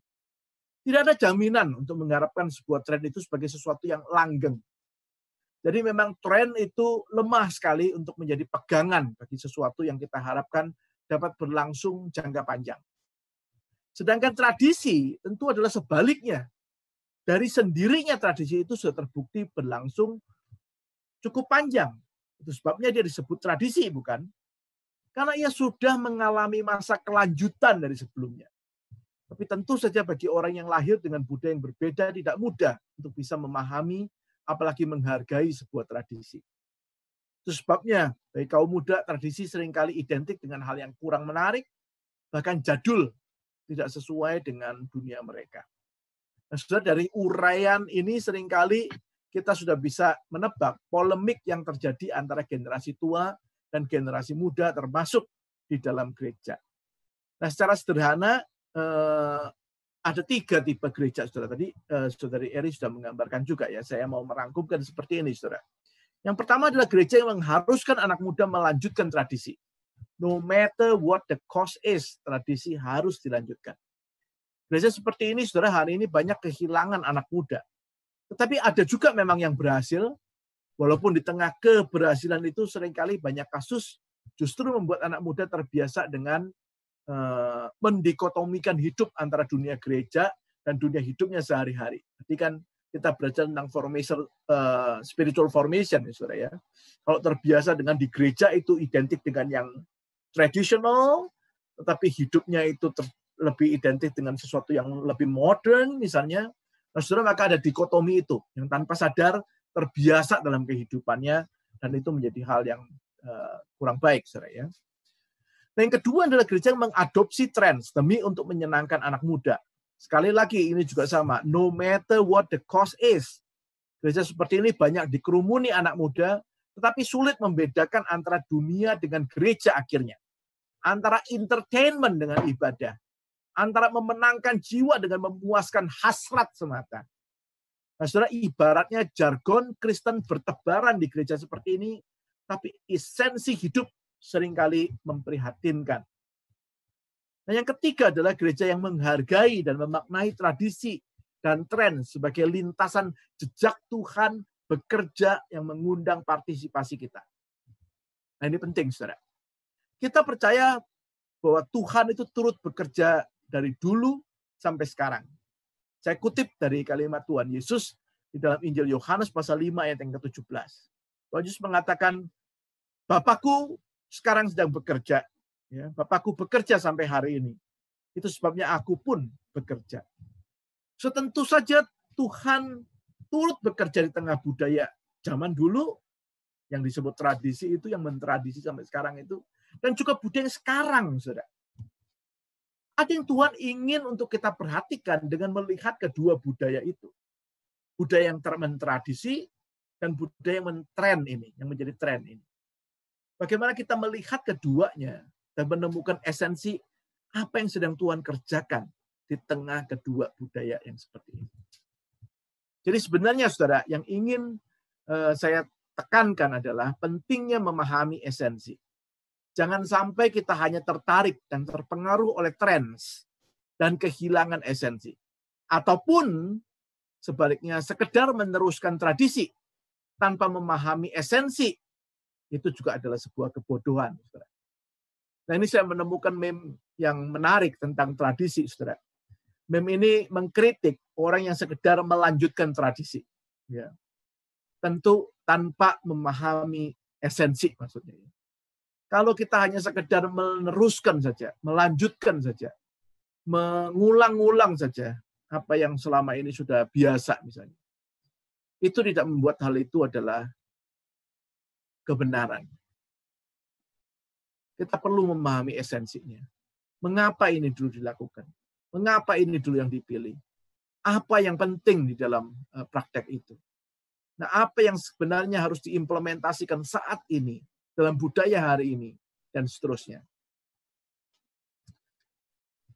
S1: Tidak ada jaminan untuk mengharapkan sebuah tren itu sebagai sesuatu yang langgeng. Jadi memang tren itu lemah sekali untuk menjadi pegangan bagi sesuatu yang kita harapkan dapat berlangsung jangka panjang. Sedangkan tradisi tentu adalah sebaliknya. Dari sendirinya tradisi itu sudah terbukti berlangsung cukup panjang. Itu sebabnya dia disebut tradisi, bukan? Karena ia sudah mengalami masa kelanjutan dari sebelumnya. Tapi tentu saja bagi orang yang lahir dengan budaya yang berbeda tidak mudah untuk bisa memahami, apalagi menghargai sebuah tradisi. Itu sebabnya bagi kaum muda tradisi seringkali identik dengan hal yang kurang menarik, bahkan jadul, tidak sesuai dengan dunia mereka. Nah, sudah dari uraian ini seringkali kita sudah bisa menebak polemik yang terjadi antara generasi tua dan generasi muda termasuk di dalam gereja. Nah, secara sederhana ada 3 tipe gereja, saudara. Tadi saudari Eri sudah menggambarkan juga, ya. Saya mau merangkumkan seperti ini, saudara. Yang pertama adalah gereja yang mengharuskan anak muda melanjutkan tradisi. No matter what the cost is, tradisi harus dilanjutkan. Gereja seperti ini, saudara, hari ini banyak kehilangan anak muda. Tetapi ada juga memang yang berhasil, walaupun di tengah keberhasilan itu seringkali banyak kasus justru membuat anak muda terbiasa dengan mendikotomikan hidup antara dunia gereja dan dunia hidupnya sehari-hari. Jadi kan kita belajar tentang spiritual formation, ya, saudara, ya. Kalau terbiasa dengan di gereja itu identik dengan yang tradisional, tetapi hidupnya itu lebih identik dengan sesuatu yang lebih modern, misalnya, nah, saudara, maka ada dikotomi itu yang tanpa sadar terbiasa dalam kehidupannya, dan itu menjadi hal yang kurang baik, saudara, ya. Nah, yang kedua adalah gereja yang mengadopsi tren demi untuk menyenangkan anak muda. Sekali lagi, ini juga sama. No matter what the cost is. Gereja seperti ini banyak dikerumuni anak muda, tetapi sulit membedakan antara dunia dengan gereja akhirnya. Antara entertainment dengan ibadah. Antara memenangkan jiwa dengan memuaskan hasrat semata. Nah, saudara, ibaratnya jargon Kristen bertebaran di gereja seperti ini, tapi esensi hidup seringkali memprihatinkan. Nah, yang ketiga adalah gereja yang menghargai dan memaknai tradisi dan tren sebagai lintasan jejak Tuhan bekerja yang mengundang partisipasi kita. Nah, ini penting, saudara. Kita percaya bahwa Tuhan itu turut bekerja dari dulu sampai sekarang. Saya kutip dari kalimat Tuhan Yesus di dalam Injil Yohanes pasal 5 ayat yang ke-17. Tuhan Yesus mengatakan, Bapakku sekarang sedang bekerja. Ya, Bapakku bekerja sampai hari ini. Itu sebabnya aku pun bekerja. So, tentu saja Tuhan turut bekerja di tengah budaya zaman dulu, yang disebut tradisi itu, yang mentradisi sampai sekarang itu, dan juga budaya yang sekarang, saudara. Ada yang Tuhan ingin untuk kita perhatikan dengan melihat kedua budaya itu. Budaya yang mentradisi dan budaya yang mentren ini, yang menjadi tren ini. Bagaimana kita melihat keduanya dan menemukan esensi apa yang sedang Tuhan kerjakan di tengah kedua budaya yang seperti ini. Jadi sebenarnya, saudara, yang ingin saya tekankan adalah pentingnya memahami esensi. Jangan sampai kita hanya tertarik dan terpengaruh oleh trends dan kehilangan esensi. Ataupun sebaliknya sekedar meneruskan tradisi tanpa memahami esensi. Itu juga adalah sebuah kebodohan, saudara. Nah, ini saya menemukan meme yang menarik tentang tradisi, saudara. Meme ini mengkritik orang yang sekedar melanjutkan tradisi. Ya. Tentu tanpa memahami esensi, maksudnya. Kalau kita hanya sekedar meneruskan saja, melanjutkan saja, mengulang-ulang saja apa yang selama ini sudah biasa, misalnya. Itu tidak membuat hal itu adalah kebenaran. Kita perlu memahami esensinya. Mengapa ini dulu dilakukan? Mengapa ini dulu yang dipilih? Apa yang penting di dalam praktek itu? Nah, apa yang sebenarnya harus diimplementasikan saat ini, dalam budaya hari ini, dan seterusnya.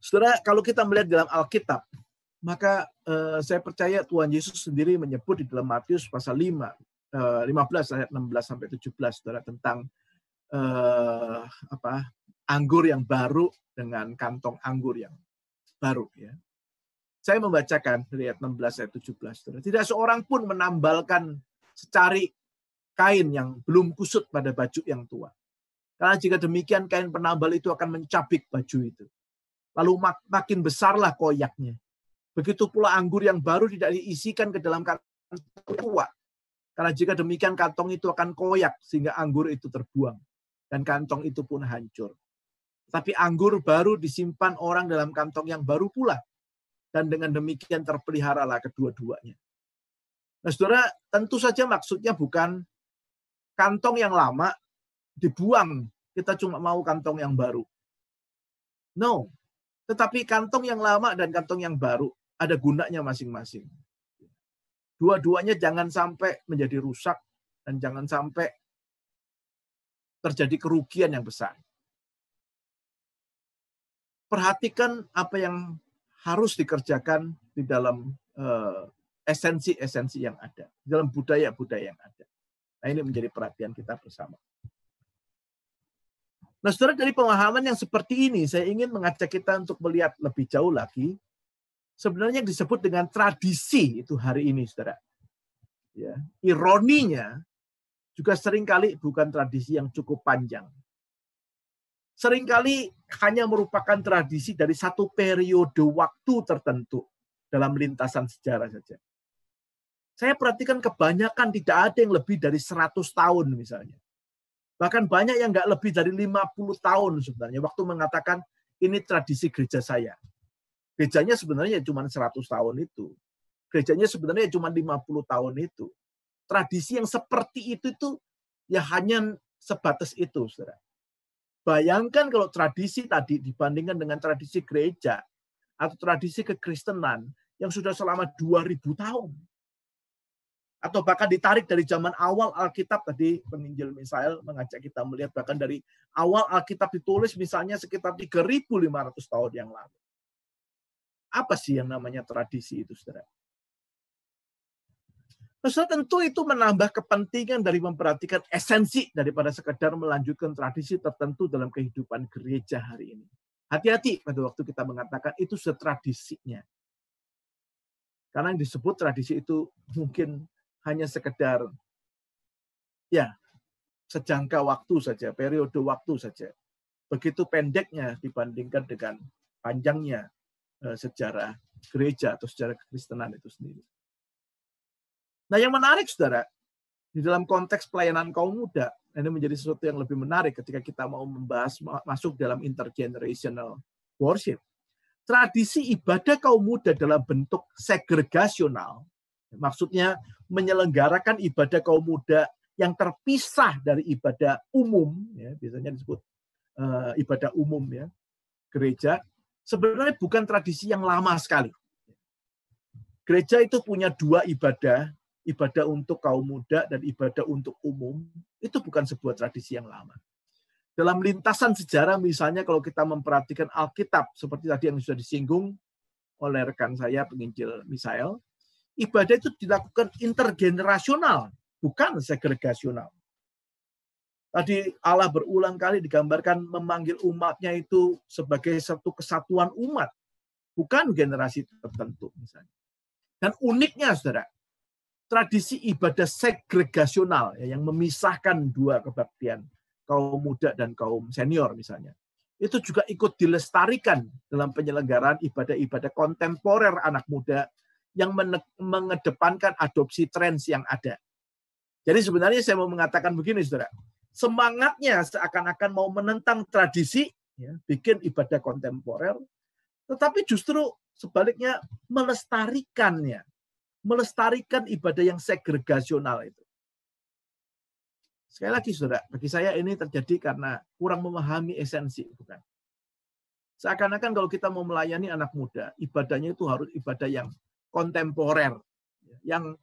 S1: Saudara, kalau kita melihat dalam Alkitab, maka saya percaya Tuhan Yesus sendiri menyebut di dalam Matius pasal 15 ayat 16-17, saudara, tentang anggur yang baru dengan kantong anggur yang baru. Ya. Saya membacakan dari ayat 16 ayat 17. Saudara. Tidak seorang pun menambalkan secari kain yang belum kusut pada baju yang tua. Karena jika demikian kain penambal itu akan mencabik baju itu. Lalu makin besarlah koyaknya. Begitu pula anggur yang baru tidak diisikan ke dalam kantong tua. Karena jika demikian kantong itu akan koyak sehingga anggur itu terbuang. Dan kantong itu pun hancur. Tapi anggur baru disimpan orang dalam kantong yang baru pula. Dan dengan demikian terpeliharalah kedua-duanya. Nah, saudara, tentu saja maksudnya bukan kantong yang lama dibuang. Kita cuma mau kantong yang baru. No. Tetapi kantong yang lama dan kantong yang baru ada gunanya masing-masing. Dua-duanya jangan sampai menjadi rusak dan jangan sampai terjadi kerugian yang besar. Perhatikan apa yang harus dikerjakan di dalam esensi-esensi yang ada, dalam budaya-budaya yang ada. Nah, ini menjadi perhatian kita bersama. Nah, saudara, dari pemahaman yang seperti ini, saya ingin mengajak kita untuk melihat lebih jauh lagi, sebenarnya yang disebut dengan tradisi itu hari ini, saudara. Ya, ironinya, juga seringkali bukan tradisi yang cukup panjang. Seringkali hanya merupakan tradisi dari satu periode waktu tertentu dalam lintasan sejarah saja. Saya perhatikan kebanyakan tidak ada yang lebih dari 100 tahun misalnya. Bahkan banyak yang nggak lebih dari 50 tahun sebenarnya. Waktu mengatakan ini tradisi gereja saya. Gerejanya sebenarnya cuma 100 tahun itu. Gerejanya sebenarnya cuma 50 tahun itu. Tradisi yang seperti itu ya hanya sebatas itu, saudara. Bayangkan kalau tradisi tadi dibandingkan dengan tradisi gereja atau tradisi kekristenan yang sudah selama 2000 tahun. Atau bahkan ditarik dari zaman awal Alkitab, tadi penginjil Misael mengajak kita melihat bahkan dari awal Alkitab ditulis misalnya sekitar 3.500 tahun yang lalu. Apa sih yang namanya tradisi itu, saudara? Saudara, tentu itu menambah kepentingan dari memperhatikan esensi daripada sekedar melanjutkan tradisi tertentu dalam kehidupan gereja hari ini. Hati-hati pada waktu kita mengatakan itu tradisinya. Karena yang disebut tradisi itu mungkin hanya sekedar ya sejangka waktu saja, periode waktu saja. Begitu pendeknya dibandingkan dengan panjangnya sejarah gereja atau sejarah kekristenan itu sendiri. Nah, yang menarik, saudara, di dalam konteks pelayanan kaum muda, ini menjadi sesuatu yang lebih menarik ketika kita mau membahas masuk dalam intergenerational worship. Tradisi ibadah kaum muda dalam bentuk segregasional, maksudnya menyelenggarakan ibadah kaum muda yang terpisah dari ibadah umum, ya, biasanya disebut ibadah umum ya, gereja, sebenarnya bukan tradisi yang lama sekali. Gereja itu punya dua ibadah, ibadah untuk kaum muda dan ibadah untuk umum, itu bukan sebuah tradisi yang lama. Dalam lintasan sejarah misalnya kalau kita memperhatikan Alkitab, seperti tadi yang sudah disinggung oleh rekan saya, penginjil Misael, ibadah itu dilakukan intergenerasional, bukan segregasional. Tadi Allah berulang kali digambarkan memanggil umatnya itu sebagai satu kesatuan umat, bukan generasi tertentu misalnya. Dan uniknya, saudara, tradisi ibadah segregasional ya, yang memisahkan dua kebaktian, kaum muda dan kaum senior misalnya, itu juga ikut dilestarikan dalam penyelenggaraan ibadah-ibadah kontemporer anak muda yang mengedepankan adopsi tren yang ada. Jadi sebenarnya saya mau mengatakan begini, saudara. Semangatnya seakan-akan mau menentang tradisi, ya, bikin ibadah kontemporer, tetapi justru sebaliknya melestarikannya. Melestarikan ibadah yang segregasional itu. Sekali lagi, saudara, bagi saya ini terjadi karena kurang memahami esensi, bukan? Seakan-akan kalau kita mau melayani anak muda, ibadahnya itu harus ibadah yang kontemporer, yang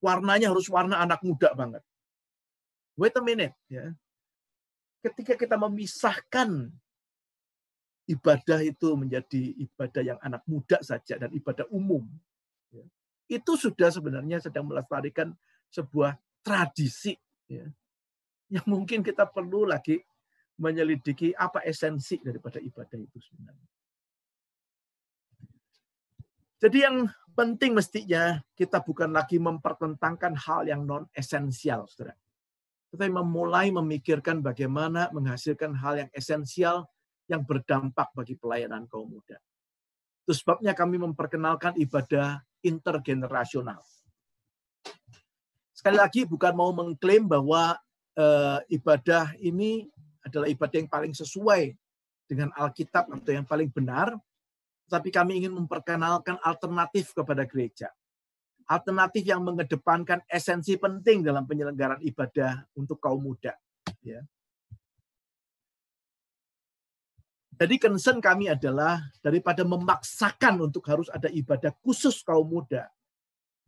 S1: warnanya harus warna anak muda banget. Wait a minute, ya. Ketika kita memisahkan ibadah itu menjadi ibadah yang anak muda saja dan ibadah umum, ya, itu sudah sebenarnya sedang melestarikan sebuah tradisi, ya, yang mungkin kita perlu lagi menyelidiki apa esensi daripada ibadah itu sebenarnya. Jadi yang penting mestinya kita bukan lagi mempertentangkan hal yang non-esensial, saudara. Tetapi memulai memikirkan bagaimana menghasilkan hal yang esensial yang berdampak bagi pelayanan kaum muda. Itu sebabnya kami memperkenalkan ibadah intergenerasional. Sekali lagi bukan mau mengklaim bahwa ibadah ini adalah ibadah yang paling sesuai dengan Alkitab atau yang paling benar, tapi kami ingin memperkenalkan alternatif kepada gereja. Alternatif yang mengedepankan esensi penting dalam penyelenggaraan ibadah untuk kaum muda. Ya. Jadi concern kami adalah daripada memaksakan untuk harus ada ibadah khusus kaum muda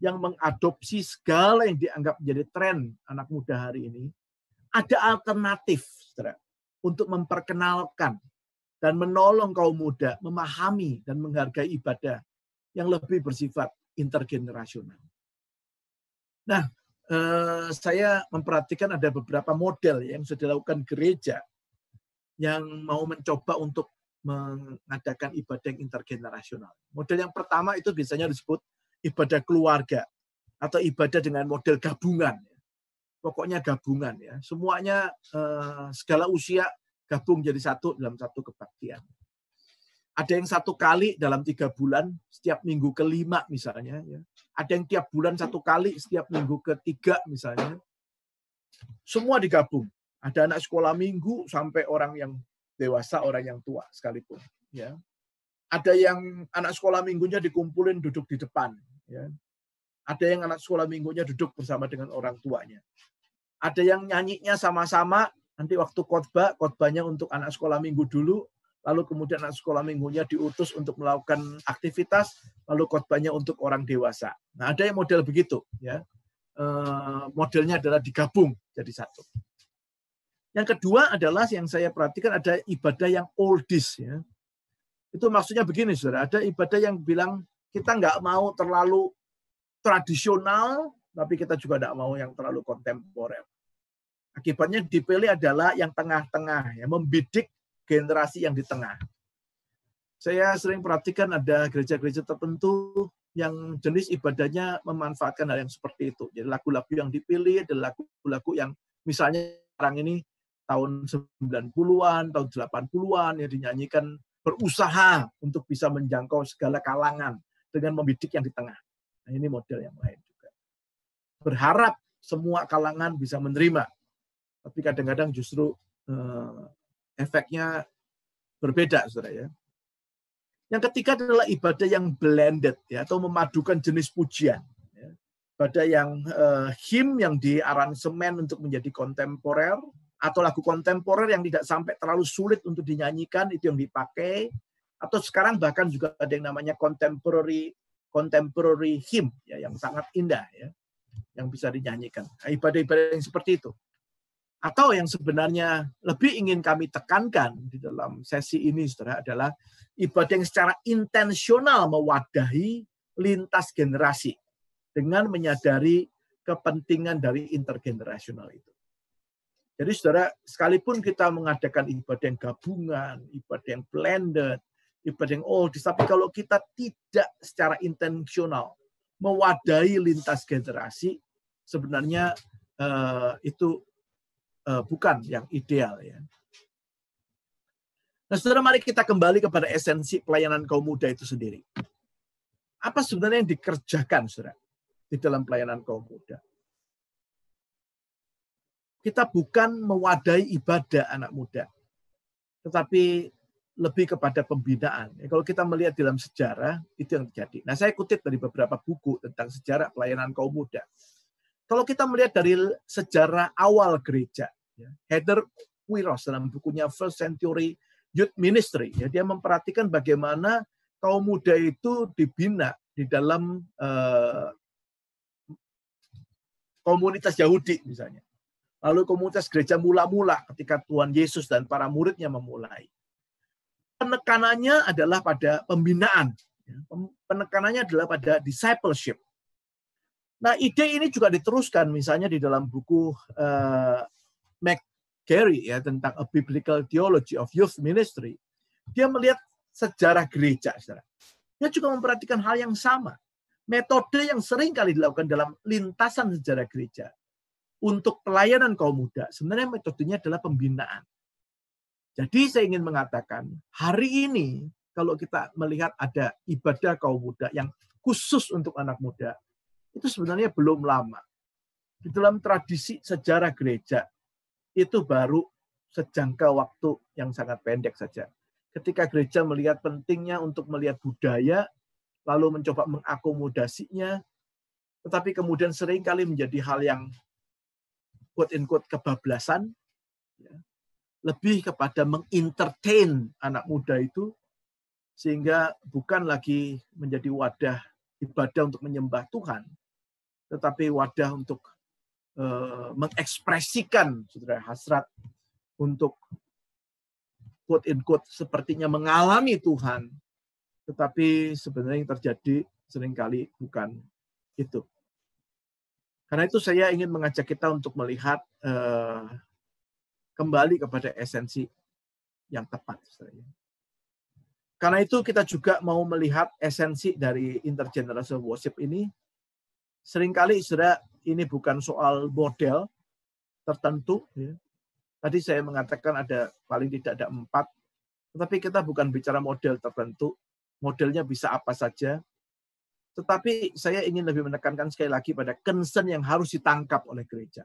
S1: yang mengadopsi segala yang dianggap menjadi tren anak muda hari ini, ada alternatif, saudara, untuk memperkenalkan dan menolong kaum muda memahami dan menghargai ibadah yang lebih bersifat intergenerasional. Nah, saya memperhatikan ada beberapa model yang sudah dilakukan gereja yang mau mencoba untuk mengadakan ibadah yang intergenerasional. Model yang pertama itu biasanya disebut ibadah keluarga atau ibadah dengan model gabungan. Pokoknya gabungan ya. Semuanya segala usia gabung jadi satu dalam satu kebaktian. Ada yang 1 kali dalam 3 bulan, setiap minggu ke-5 misalnya. Ya. Ada yang tiap bulan 1 kali, setiap minggu ke-3 misalnya. Semua digabung. Ada anak sekolah minggu sampai orang yang dewasa, orang yang tua sekalipun. Ya. Ada yang anak sekolah minggunya dikumpulin duduk di depan. Ya. Ada yang anak sekolah minggunya duduk bersama dengan orang tuanya. Ada yang nyanyinya sama-sama, nanti waktu khotbahnya untuk anak sekolah minggu dulu, lalu kemudian anak sekolah minggunya diutus untuk melakukan aktivitas, lalu khotbahnya untuk orang dewasa. Nah, ada yang model begitu, ya. Modelnya adalah digabung jadi satu. Yang kedua adalah yang saya perhatikan ada ibadah yang oldies, ya. Itu maksudnya begini, saudara. Ada ibadah yang bilang kita nggak mau terlalu tradisional, tapi kita juga tidak mau yang terlalu kontemporer. Akibatnya dipilih adalah yang tengah-tengah, ya, membidik generasi yang di tengah. Saya sering perhatikan ada gereja-gereja tertentu yang jenis ibadahnya memanfaatkan hal yang seperti itu. Jadi lagu-lagu yang dipilih adalah lagu-lagu yang misalnya sekarang ini tahun 90-an, tahun 80-an yang dinyanyikan berusaha untuk bisa menjangkau segala kalangan dengan membidik yang di tengah. Nah, ini model yang lain juga. Berharap semua kalangan bisa menerima. Tapi kadang-kadang justru efeknya berbeda, saudara ya. Yang ketiga adalah ibadah yang blended, ya, atau memadukan jenis pujian. Ya. Ibadah yang hymn yang diaransemen untuk menjadi kontemporer, atau lagu kontemporer yang tidak sampai terlalu sulit untuk dinyanyikan, itu yang dipakai. Atau sekarang bahkan juga ada yang namanya contemporary hymn, ya, yang sangat indah, ya, yang bisa dinyanyikan. Nah, ibadah-ibadah yang seperti itu. Atau yang sebenarnya lebih ingin kami tekankan di dalam sesi ini, saudara, adalah ibadah yang secara intensional mewadahi lintas generasi dengan menyadari kepentingan dari intergenerasional itu. Jadi, saudara, sekalipun kita mengadakan ibadah yang gabungan, ibadah yang blended, ibadah yang oldies, tapi kalau kita tidak secara intensional mewadahi lintas generasi, sebenarnya itu bukan yang ideal, ya. Nah, saudara, mari kita kembali kepada esensi pelayanan kaum muda itu sendiri. Apa sebenarnya yang dikerjakan, saudara, di dalam pelayanan kaum muda? Kita bukan mewadahi ibadah anak muda, tetapi lebih kepada pembinaan. Kalau kita melihat dalam sejarah, itu yang terjadi. Nah, saya kutip dari beberapa buku tentang sejarah pelayanan kaum muda. Kalau kita melihat dari sejarah awal gereja, ya, Heather Quiros dalam bukunya First Century Youth Ministry, ya, dia memperhatikan bagaimana kaum muda itu dibina di dalam komunitas Yahudi misalnya. Lalu komunitas gereja mula-mula ketika Tuhan Yesus dan para muridnya memulai. Penekanannya adalah pada pembinaan. Penekanannya adalah pada discipleship. Nah, ide ini juga diteruskan misalnya di dalam buku McGarry, ya, tentang A Biblical Theology of Youth Ministry. Dia melihat sejarah gereja, saudara. Dia juga memperhatikan hal yang sama. Metode yang sering kali dilakukan dalam lintasan sejarah gereja untuk pelayanan kaum muda, sebenarnya metodenya adalah pembinaan. Jadi saya ingin mengatakan, hari ini kalau kita melihat ada ibadah kaum muda yang khusus untuk anak muda, itu sebenarnya belum lama. Di dalam tradisi sejarah gereja, itu baru sejangka waktu yang sangat pendek saja. Ketika gereja melihat pentingnya untuk melihat budaya, lalu mencoba mengakomodasinya, tetapi kemudian seringkali menjadi hal yang quote-unquote kebablasan, ya, lebih kepada mengentertain anak muda itu, sehingga bukan lagi menjadi wadah ibadah untuk menyembah Tuhan, tetapi wadah untuk mengekspresikan, saudara, hasrat untuk quote-unquote sepertinya mengalami Tuhan, tetapi sebenarnya yang terjadi seringkali bukan itu. Karena itu saya ingin mengajak kita untuk melihat kembali kepada esensi yang tepat. Karena itu kita juga mau melihat esensi dari intergenerational worship ini. Seringkali saudara, ini bukan soal model tertentu. Ya. Tadi saya mengatakan ada paling tidak ada 4. Tetapi kita bukan bicara model tertentu. Modelnya bisa apa saja. Tetapi saya ingin lebih menekankan sekali lagi pada concern yang harus ditangkap oleh gereja.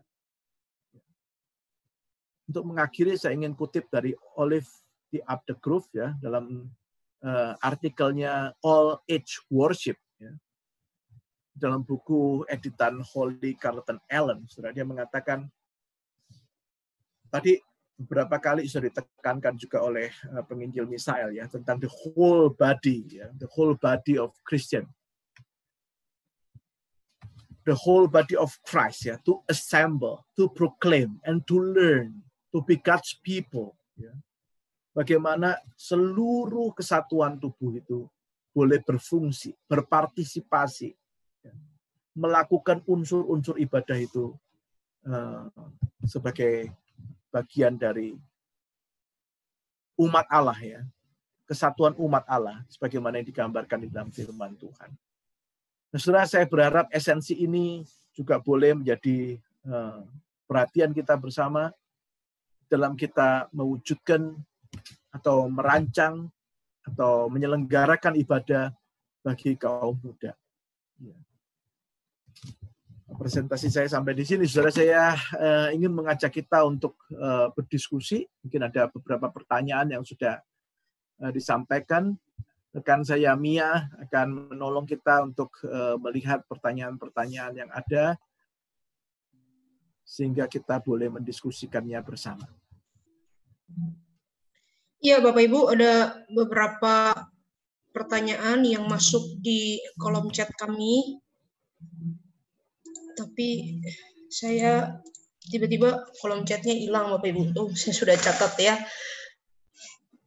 S1: Untuk mengakhiri, saya ingin kutip dari Olive di Up the Groove ya, dalam artikelnya All Age Worship. Ya. Dalam buku editan Holly Carlton Allen, dia mengatakan, tadi beberapa kali sudah ditekankan juga oleh penginjil Misael ya, tentang the whole body, ya, the whole body of Christian. The whole body of Christ, ya, to assemble, to proclaim, and to learn, to be God's people. Ya. Bagaimana seluruh kesatuan tubuh itu boleh berfungsi, berpartisipasi, ya, melakukan unsur-unsur ibadah itu sebagai bagian dari umat Allah, ya, kesatuan umat Allah, sebagaimana yang digambarkan di dalam firman Tuhan. Nah, saudara, saya berharap esensi ini juga boleh menjadi perhatian kita bersama dalam kita mewujudkan atau merancang atau menyelenggarakan ibadah bagi kaum muda. Ya. Presentasi saya sampai di sini, saudara. Saya ingin mengajak kita untuk berdiskusi. Mungkin ada beberapa pertanyaan yang sudah disampaikan. Rekan saya Mia akan menolong kita untuk melihat pertanyaan-pertanyaan yang ada sehingga kita boleh mendiskusikannya bersama.
S5: Iya, Bapak Ibu, ada beberapa pertanyaan yang masuk di kolom chat kami. Tapi saya tiba-tiba kolom chatnya hilang, Bapak Ibu. Oh, saya sudah catat ya.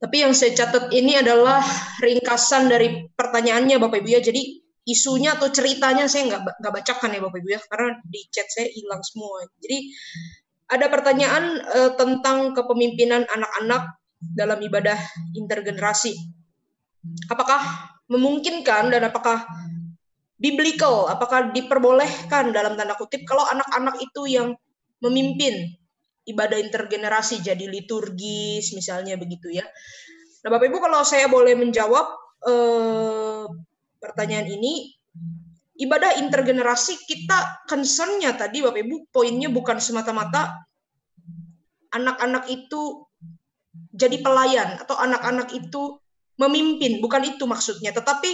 S5: Tapi yang saya catat ini adalah ringkasan dari pertanyaannya, Bapak Ibu ya. Jadi isunya atau ceritanya saya nggak bacakan ya, Bapak Ibu ya, karena di chat saya hilang semua. Jadi ada pertanyaan tentang kepemimpinan anak-anak dalam ibadah intergenerasi. Apakah memungkinkan dan apakah biblical, apakah diperbolehkan dalam tanda kutip kalau anak-anak itu yang memimpin ibadah intergenerasi, jadi liturgis misalnya begitu ya. Nah, Bapak Ibu, kalau saya boleh menjawab pertanyaan ini, ibadah intergenerasi kita concern-nya tadi Bapak Ibu, poinnya bukan semata-mata anak-anak itu jadi pelayan atau anak-anak itu memimpin, bukan itu maksudnya, tetapi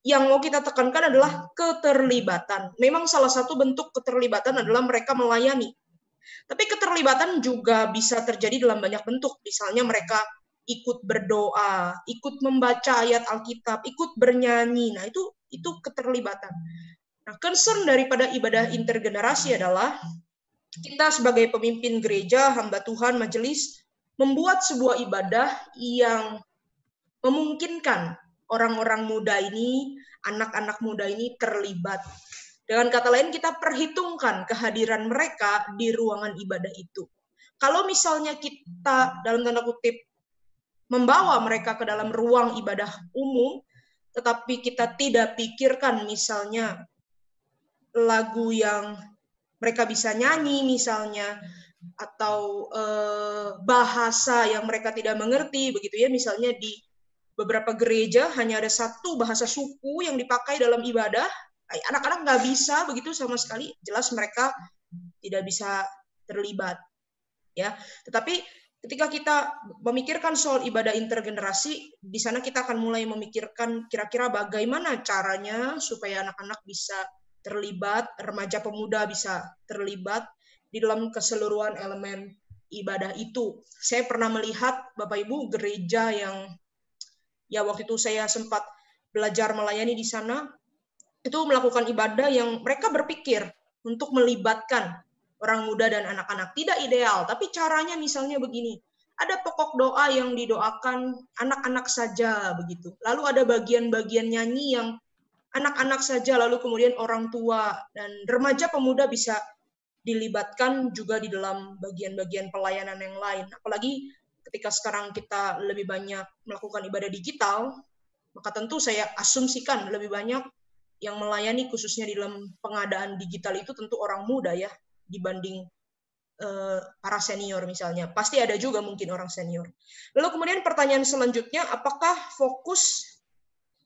S5: yang mau kita tekankan adalah keterlibatan. Memang salah satu bentuk keterlibatan adalah mereka melayani. Tapi keterlibatan juga bisa terjadi dalam banyak bentuk. Misalnya mereka ikut berdoa, ikut membaca ayat Alkitab, ikut bernyanyi. Nah, itu keterlibatan. Nah, concern daripada ibadah intergenerasi adalah kita sebagai pemimpin gereja, hamba Tuhan, majelis, membuat sebuah ibadah yang memungkinkan orang-orang muda ini, anak-anak muda ini terlibat. Dengan kata lain, kita perhitungkan kehadiran mereka di ruangan ibadah itu. Kalau misalnya kita, dalam tanda kutip, membawa mereka ke dalam ruang ibadah umum, tetapi kita tidak pikirkan misalnya lagu yang mereka bisa nyanyi misalnya, atau bahasa yang mereka tidak mengerti, begitu ya. Misalnya di beberapa gereja hanya ada satu bahasa suku yang dipakai dalam ibadah, anak-anak nggak bisa begitu sama sekali, jelas mereka tidak bisa terlibat, ya. Tetapi ketika kita memikirkan soal ibadah intergenerasi, di sana kita akan mulai memikirkan kira-kira bagaimana caranya supaya anak-anak bisa terlibat, remaja pemuda bisa terlibat di dalam keseluruhan elemen ibadah itu. Saya pernah melihat Bapak Ibu gereja yang ya waktu itu saya sempat belajar melayani di sana, itu melakukan ibadah yang mereka berpikir untuk melibatkan orang muda dan anak-anak. Tidak ideal, tapi caranya misalnya begini. Ada pokok doa yang didoakan anak-anak saja begitu. Lalu ada bagian-bagian nyanyi yang anak-anak saja, lalu kemudian orang tua dan remaja pemuda bisa dilibatkan juga di dalam bagian-bagian pelayanan yang lain. Apalagi ketika sekarang kita lebih banyak melakukan ibadah digital, maka tentu saya asumsikan lebih banyak yang melayani khususnya di dalam pengadaan digital itu tentu orang muda ya, dibanding para senior misalnya. Pasti ada juga mungkin orang senior. Lalu kemudian pertanyaan selanjutnya, apakah fokus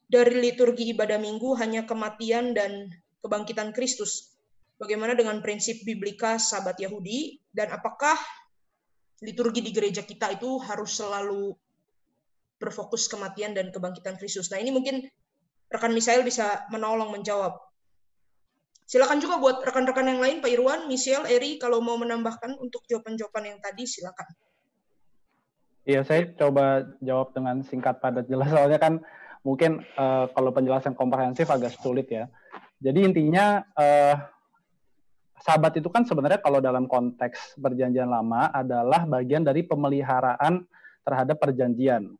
S5: dari liturgi ibadah minggu hanya kematian dan kebangkitan Kristus? Bagaimana dengan prinsip biblika Sabat Yahudi? Dan apakah liturgi di gereja kita itu harus selalu berfokus kematian dan kebangkitan Kristus? Nah, ini mungkin rekan Misael bisa menolong menjawab. Silakan juga buat rekan-rekan yang lain, Pak Irwan, Michelle, Eri, kalau mau menambahkan untuk jawaban-jawaban yang tadi, silakan.
S3: Iya, saya coba jawab dengan singkat padat jelas, soalnya kan mungkin kalau penjelasan komprehensif agak sulit ya. Jadi intinya Sabat itu kan sebenarnya kalau dalam konteks perjanjian lama adalah bagian dari pemeliharaan terhadap perjanjian,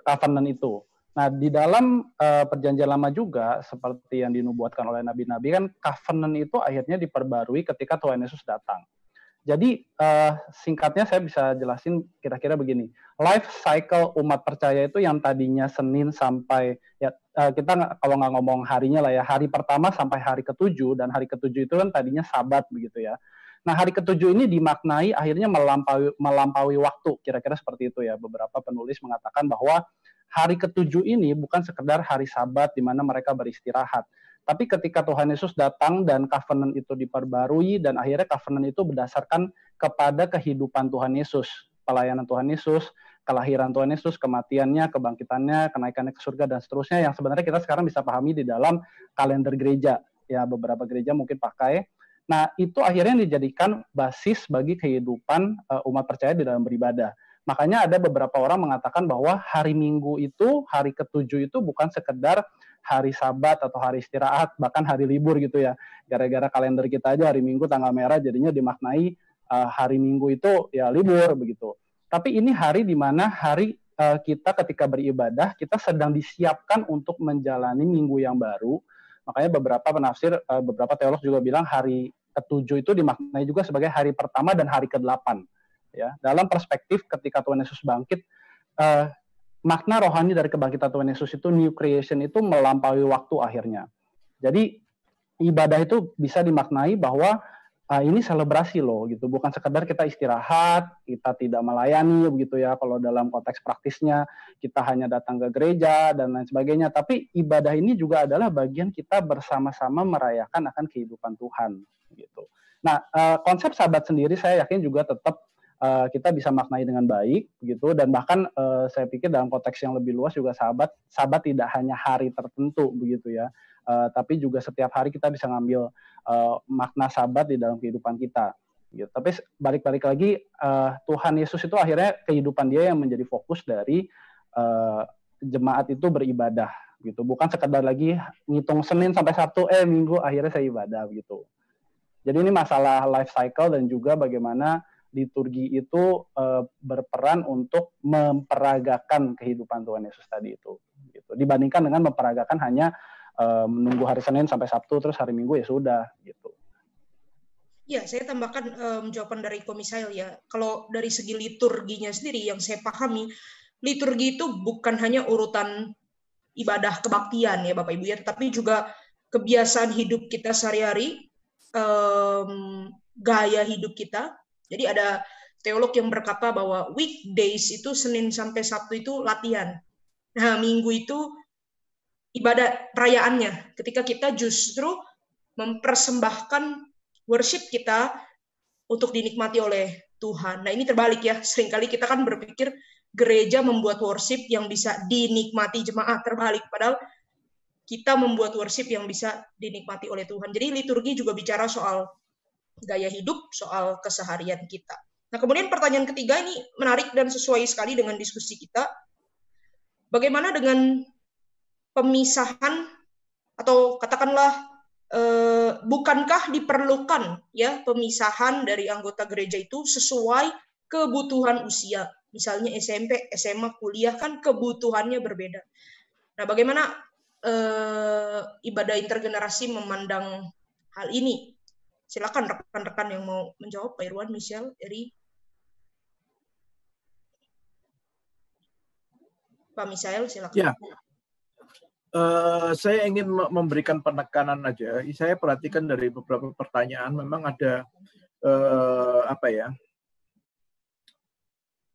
S3: covenant itu. Nah, di dalam perjanjian lama juga, seperti yang dinubuatkan oleh nabi-nabi, kan covenant itu akhirnya diperbarui ketika Tuhan Yesus datang. Jadi, singkatnya saya bisa jelasin kira-kira begini. Life cycle umat percaya itu yang tadinya Senin sampai, ya kita kalau nggak ngomong harinya lah ya, hari pertama sampai hari ke-7, dan hari ke-7 itu kan tadinya Sabat, begitu ya. Nah, hari ke-7 ini dimaknai akhirnya melampaui waktu, kira-kira seperti itu ya. Beberapa penulis mengatakan bahwa hari ke-7 ini bukan sekedar hari Sabat di mana mereka beristirahat. Tapi ketika Tuhan Yesus datang dan covenant itu diperbarui, dan akhirnya covenant itu berdasarkan kepada kehidupan Tuhan Yesus, pelayanan Tuhan Yesus, kelahiran Tuhan Yesus, kematiannya, kebangkitannya, kenaikannya ke surga, dan seterusnya, yang sebenarnya kita sekarang bisa pahami di dalam kalender gereja. Ya, beberapa gereja mungkin pakai. Nah, itu akhirnya dijadikan basis bagi kehidupan umat percaya di dalam beribadah. Makanya ada beberapa orang mengatakan bahwa hari Minggu itu, hari ke-7 itu bukan sekedar hari Sabat atau hari istirahat, bahkan hari libur gitu ya. Gara-gara kalender kita aja hari Minggu tanggal merah, jadinya dimaknai hari Minggu itu ya libur begitu. Tapi ini hari di mana hari kita ketika beribadah, kita sedang disiapkan untuk menjalani minggu yang baru. Makanya beberapa penafsir, beberapa teolog juga bilang hari ke-7 itu dimaknai juga sebagai hari pertama dan hari ke-8. Ya, dalam perspektif ketika Tuhan Yesus bangkit, makna rohani dari kebangkitan Tuhan Yesus itu, new creation itu melampaui waktu akhirnya. Jadi ibadah itu bisa dimaknai bahwa ini selebrasi loh gitu, bukan sekedar kita istirahat, kita tidak melayani begitu ya. Kalau dalam konteks praktisnya kita hanya datang ke gereja dan lain sebagainya, tapi ibadah ini juga adalah bagian kita bersama-sama merayakan akan kehidupan Tuhan gitu. Nah, konsep Sabat sendiri saya yakin juga tetap kita bisa maknai dengan baik gitu, dan bahkan saya pikir dalam konteks yang lebih luas juga Sabat tidak hanya hari tertentu begitu ya, tapi juga setiap hari kita bisa ngambil makna Sabat di dalam kehidupan kita gitu. Tapi balik-balik lagi, Tuhan Yesus itu akhirnya kehidupan dia yang menjadi fokus dari jemaat itu beribadah gitu, bukan sekedar lagi ngitung Senin sampai Sabtu, Minggu akhirnya saya ibadah gitu. Jadi ini masalah life cycle dan juga bagaimana liturgi itu berperan untuk memperagakan kehidupan Tuhan Yesus tadi itu, gitu. Dibandingkan dengan memperagakan hanya menunggu hari Senin sampai Sabtu, terus hari Minggu ya sudah, gitu.
S5: Ya, saya tambahkan jawaban dari Komisail ya. Kalau dari segi liturginya sendiri yang saya pahami, liturgi itu bukan hanya urutan ibadah kebaktian ya Bapak Ibu ya, tapi juga kebiasaan hidup kita sehari-hari, gaya hidup kita. Jadi ada teolog yang berkata bahwa weekdays itu Senin sampai Sabtu itu latihan. Nah, Minggu itu ibadah perayaannya. Ketika kita justru mempersembahkan worship kita untuk dinikmati oleh Tuhan. Nah, ini terbalik ya. Seringkali kita kan berpikir gereja membuat worship yang bisa dinikmati jemaat, terbalik. Padahal kita membuat worship yang bisa dinikmati oleh Tuhan. Jadi liturgi juga bicara soal gaya hidup, soal keseharian kita. Nah, kemudian pertanyaan ketiga ini menarik dan sesuai sekali dengan diskusi kita. Bagaimana dengan pemisahan atau katakanlah bukankah diperlukan ya pemisahan dari anggota gereja itu sesuai kebutuhan usia? Misalnya SMP, SMA, kuliah kan kebutuhannya berbeda. Nah, bagaimana ibadah intergenerasi memandang hal ini? Silakan rekan-rekan yang mau menjawab, Pak Irwan, Michelle, Eri. Pak Michael, silakan.
S1: Ya, saya ingin memberikan penekanan aja. Saya perhatikan dari beberapa pertanyaan, memang ada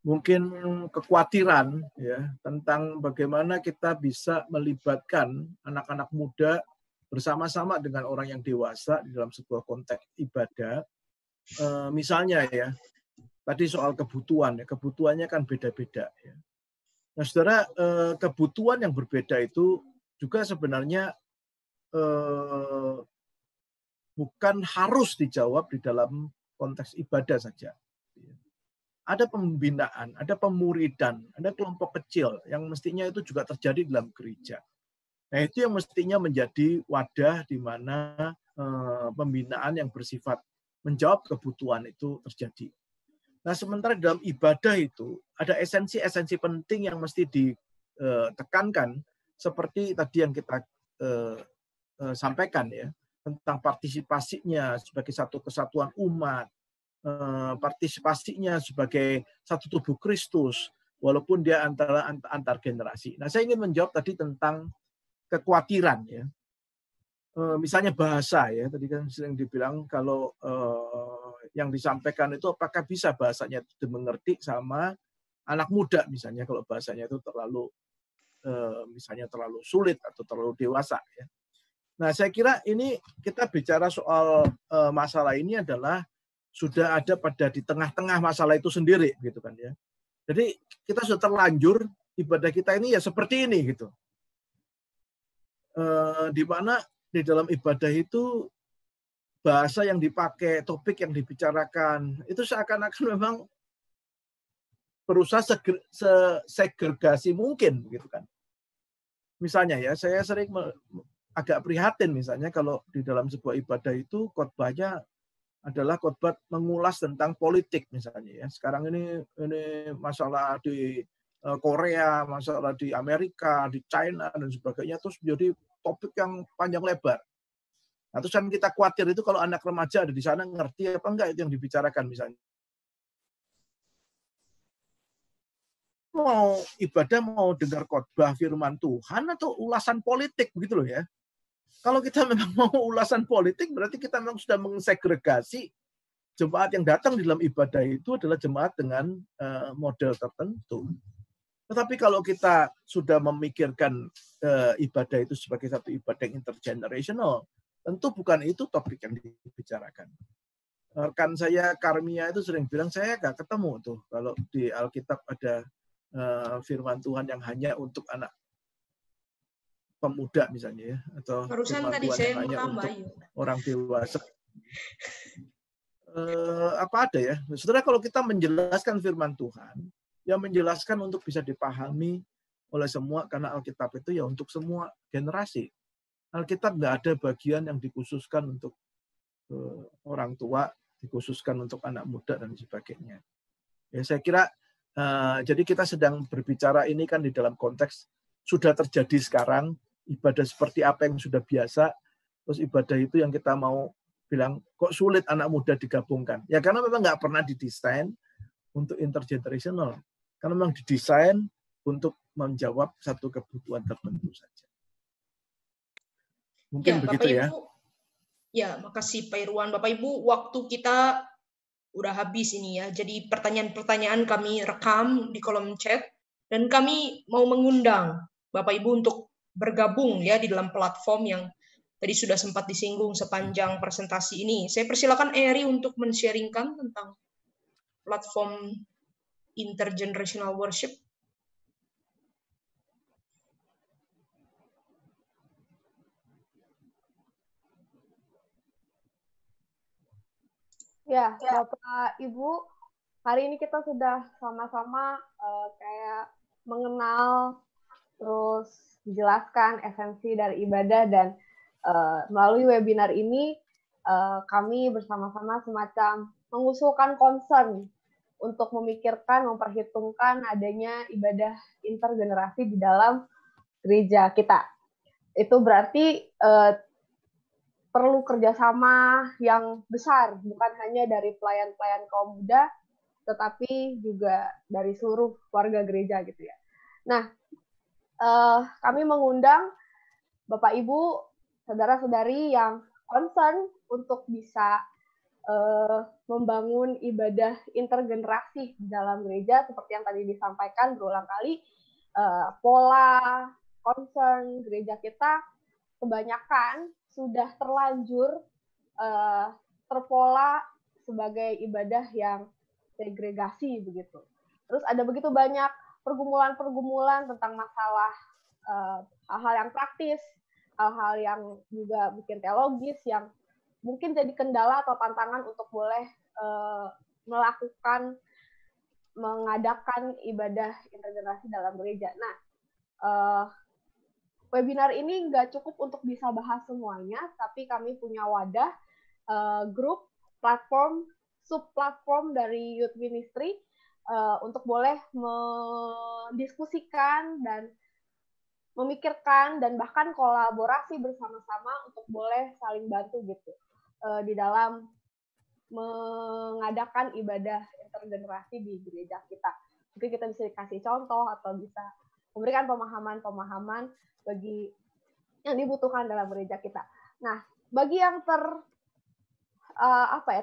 S1: mungkin kekhawatiran ya tentang bagaimana kita bisa melibatkan anak-anak muda bersama-sama dengan orang yang dewasa di dalam sebuah konteks ibadah. Misalnya ya, tadi soal kebutuhan, ya, kebutuhannya kan beda-beda. Ya. Nah, saudara, kebutuhan yang berbeda itu juga sebenarnya bukan harus dijawab di dalam konteks ibadah saja. Ada pembinaan, ada pemuridan, ada kelompok kecil yang mestinya itu juga terjadi dalam gereja. Nah, itu yang mestinya menjadi wadah di mana pembinaan yang bersifat menjawab kebutuhan itu terjadi. Nah, sementara dalam ibadah itu ada esensi-esensi penting yang mesti ditekankan seperti tadi yang kita sampaikan ya, tentang partisipasinya sebagai satu kesatuan umat, partisipasinya sebagai satu tubuh Kristus, walaupun dia antar generasi. Nah, saya ingin menjawab tadi tentang kekhawatiran ya. Misalnya bahasa ya, tadi kan sering dibilang kalau yang disampaikan itu apakah bisa bahasanya dimengerti sama anak muda misalnya kalau bahasanya itu terlalu misalnya terlalu sulit atau terlalu dewasa ya. Nah, saya kira ini kita bicara soal masalah ini adalah sudah ada pada di tengah-tengah masalah itu sendiri gitu kan ya. Jadi kita sudah terlanjur ibadah kita ini ya seperti ini gitu. Di mana di dalam ibadah itu bahasa yang dipakai, topik yang dibicarakan itu seakan-akan memang berusaha segregasi mungkin gitu kan. Misalnya ya, saya sering agak prihatin misalnya kalau di dalam sebuah ibadah itu khotbahnya adalah khotbah mengulas tentang politik misalnya ya. Sekarang ini masalah di Korea, masalah di Amerika, di China dan sebagainya terus menjadi topik yang panjang lebar. Nah, terus kan kita khawatir itu kalau anak remaja ada di sana ngerti apa enggak itu yang dibicarakan misalnya. Mau ibadah mau dengar khotbah firman Tuhan atau ulasan politik begitu loh ya. Kalau kita memang mau ulasan politik berarti kita memang sudah mensegregasi jemaat yang datang di dalam ibadah itu adalah jemaat dengan model tertentu. Tetapi kalau kita sudah memikirkan ibadah itu sebagai satu ibadah intergenerational, tentu bukan itu topik yang dibicarakan. Rekan saya Karmia itu sering bilang, saya nggak ketemu tuh kalau di Alkitab ada firman Tuhan yang hanya untuk anak pemuda misalnya ya, atau
S5: barusan
S1: firman
S5: tadi
S1: Tuhan
S5: saya
S1: yang hanya
S5: mau
S1: untuk
S5: tambah
S1: orang dewasa. Apa ada ya, saudara, kalau kita menjelaskan firman Tuhan, yang menjelaskan untuk bisa dipahami oleh semua, karena Alkitab itu ya untuk semua generasi. Alkitab nggak ada bagian yang dikhususkan untuk orang tua, dikhususkan untuk anak muda dan sebagainya. Ya, saya kira jadi kita sedang berbicara ini kan di dalam konteks sudah terjadi sekarang, ibadah seperti apa yang sudah biasa, terus ibadah itu yang kita mau bilang kok sulit anak muda digabungkan. Ya karena memang nggak pernah didesain untuk intergenerational. Karena memang didesain untuk menjawab satu kebutuhan tertentu saja. Mungkin
S5: ya,
S1: begitu
S5: Bapak,
S1: ya.
S5: Ibu, ya, makasih Pak Irwan. Bapak Ibu, waktu kita udah habis ini ya. Jadi pertanyaan-pertanyaan kami rekam di kolom chat dan kami mau mengundang Bapak Ibu untuk bergabung ya di dalam platform yang tadi sudah sempat disinggung sepanjang presentasi ini. Saya persilakan Eri untuk men-sharingkan tentang platform intergenerational worship.
S2: Ya, Bapak Ibu, hari ini kita sudah sama-sama kayak mengenal, terus dijelaskan esensi dari ibadah, dan melalui webinar ini kami bersama-sama semacam mengusulkan concern untuk memikirkan, memperhitungkan adanya ibadah intergenerasi di dalam gereja kita. Itu berarti perlu kerjasama yang besar, bukan hanya dari pelayan-pelayan kaum muda, tetapi juga dari seluruh warga gereja gitu ya. Nah, kami mengundang Bapak Ibu, saudara-saudari yang concern untuk bisa membangun ibadah intergenerasi di dalam gereja, seperti yang tadi disampaikan berulang kali, pola concern gereja kita kebanyakan sudah terlanjur terpola sebagai ibadah yang segregasi begitu. Terus ada begitu banyak pergumulan-pergumulan tentang masalah hal-hal yang praktis, hal-hal yang juga bikin teologis yang mungkin jadi kendala atau tantangan untuk boleh mengadakan ibadah intergenerasi dalam gereja. Nah, webinar ini nggak cukup untuk bisa bahas semuanya, tapi kami punya wadah, grup, platform, sub-platform dari Youth Ministry untuk boleh mendiskusikan dan memikirkan dan bahkan kolaborasi bersama-sama untuk boleh saling bantu gitu di dalam mengadakan ibadah intergenerasi di gereja kita. Mungkin kita bisa dikasih contoh atau bisa memberikan pemahaman-pemahaman bagi yang dibutuhkan dalam gereja kita. Nah, bagi yang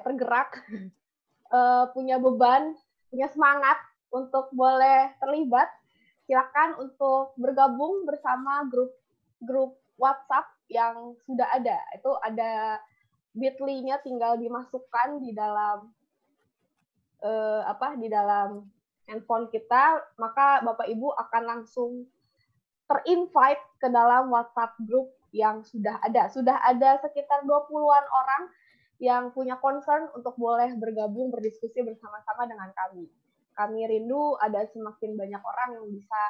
S2: tergerak, punya beban, punya semangat untuk boleh terlibat, silakan untuk bergabung bersama grup WhatsApp yang sudah ada. Itu ada bit.ly-nya tinggal dimasukkan di dalam di dalam handphone kita, maka Bapak Ibu akan langsung terinvite ke dalam WhatsApp grup yang sudah ada. Sudah ada sekitar 20-an orang yang punya concern untuk boleh bergabung berdiskusi bersama-sama dengan kami. Kami rindu ada semakin banyak orang yang bisa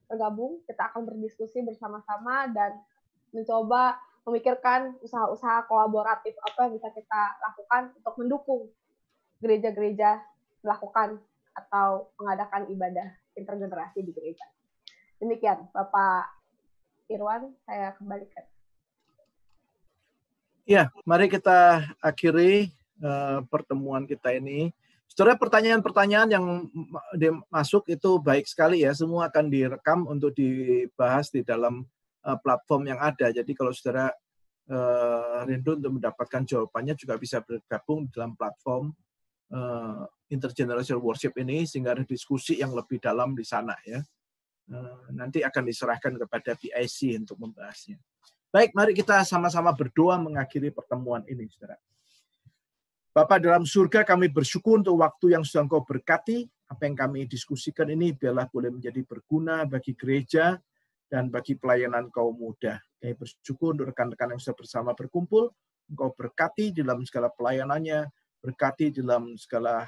S2: bergabung. Kita akan berdiskusi bersama-sama dan mencoba memikirkan usaha-usaha kolaboratif apa yang bisa kita lakukan untuk mendukung gereja-gereja melakukan atau mengadakan ibadah intergenerasi di gereja. Demikian, Bapak Irwan, saya kembalikan.
S1: Ya, mari kita akhiri pertemuan kita ini. Sebenarnya pertanyaan-pertanyaan yang masuk itu baik sekali ya, semua akan direkam untuk dibahas di dalam platform yang ada. Jadi kalau saudara rindu untuk mendapatkan jawabannya juga bisa bergabung dalam platform Intergenerational Worship ini sehingga ada diskusi yang lebih dalam di sana ya. Nanti akan diserahkan kepada PIC untuk membahasnya. Baik, mari kita sama-sama berdoa mengakhiri pertemuan ini, saudara. Bapa dalam surga, kami bersyukur untuk waktu yang sudah Engkau berkati. Apa yang kami diskusikan ini biarlah boleh menjadi berguna bagi gereja dan bagi pelayanan kaum muda. Kami bersyukur untuk rekan-rekan yang sudah bersama berkumpul. Engkau berkati dalam segala pelayanannya, berkati dalam segala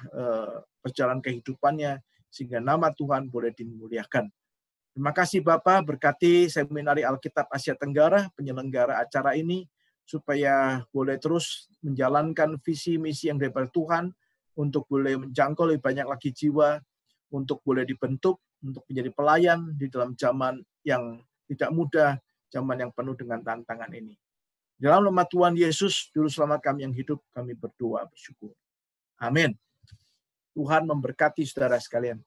S1: perjalanan kehidupannya, sehingga nama Tuhan boleh dimuliakan. Terima kasih Bapak, berkati Seminari Alkitab Asia Tenggara, penyelenggara acara ini, supaya boleh terus menjalankan visi misi yang daripada Tuhan, untuk boleh menjangkau lebih banyak lagi jiwa, untuk boleh dibentuk, untuk menjadi pelayan di dalam zaman yang tidak mudah, zaman yang penuh dengan tantangan ini. Dalam nama Tuhan Yesus, Juru Selamat kami yang hidup, kami berdoa bersyukur. Amin. Tuhan memberkati saudara sekalian.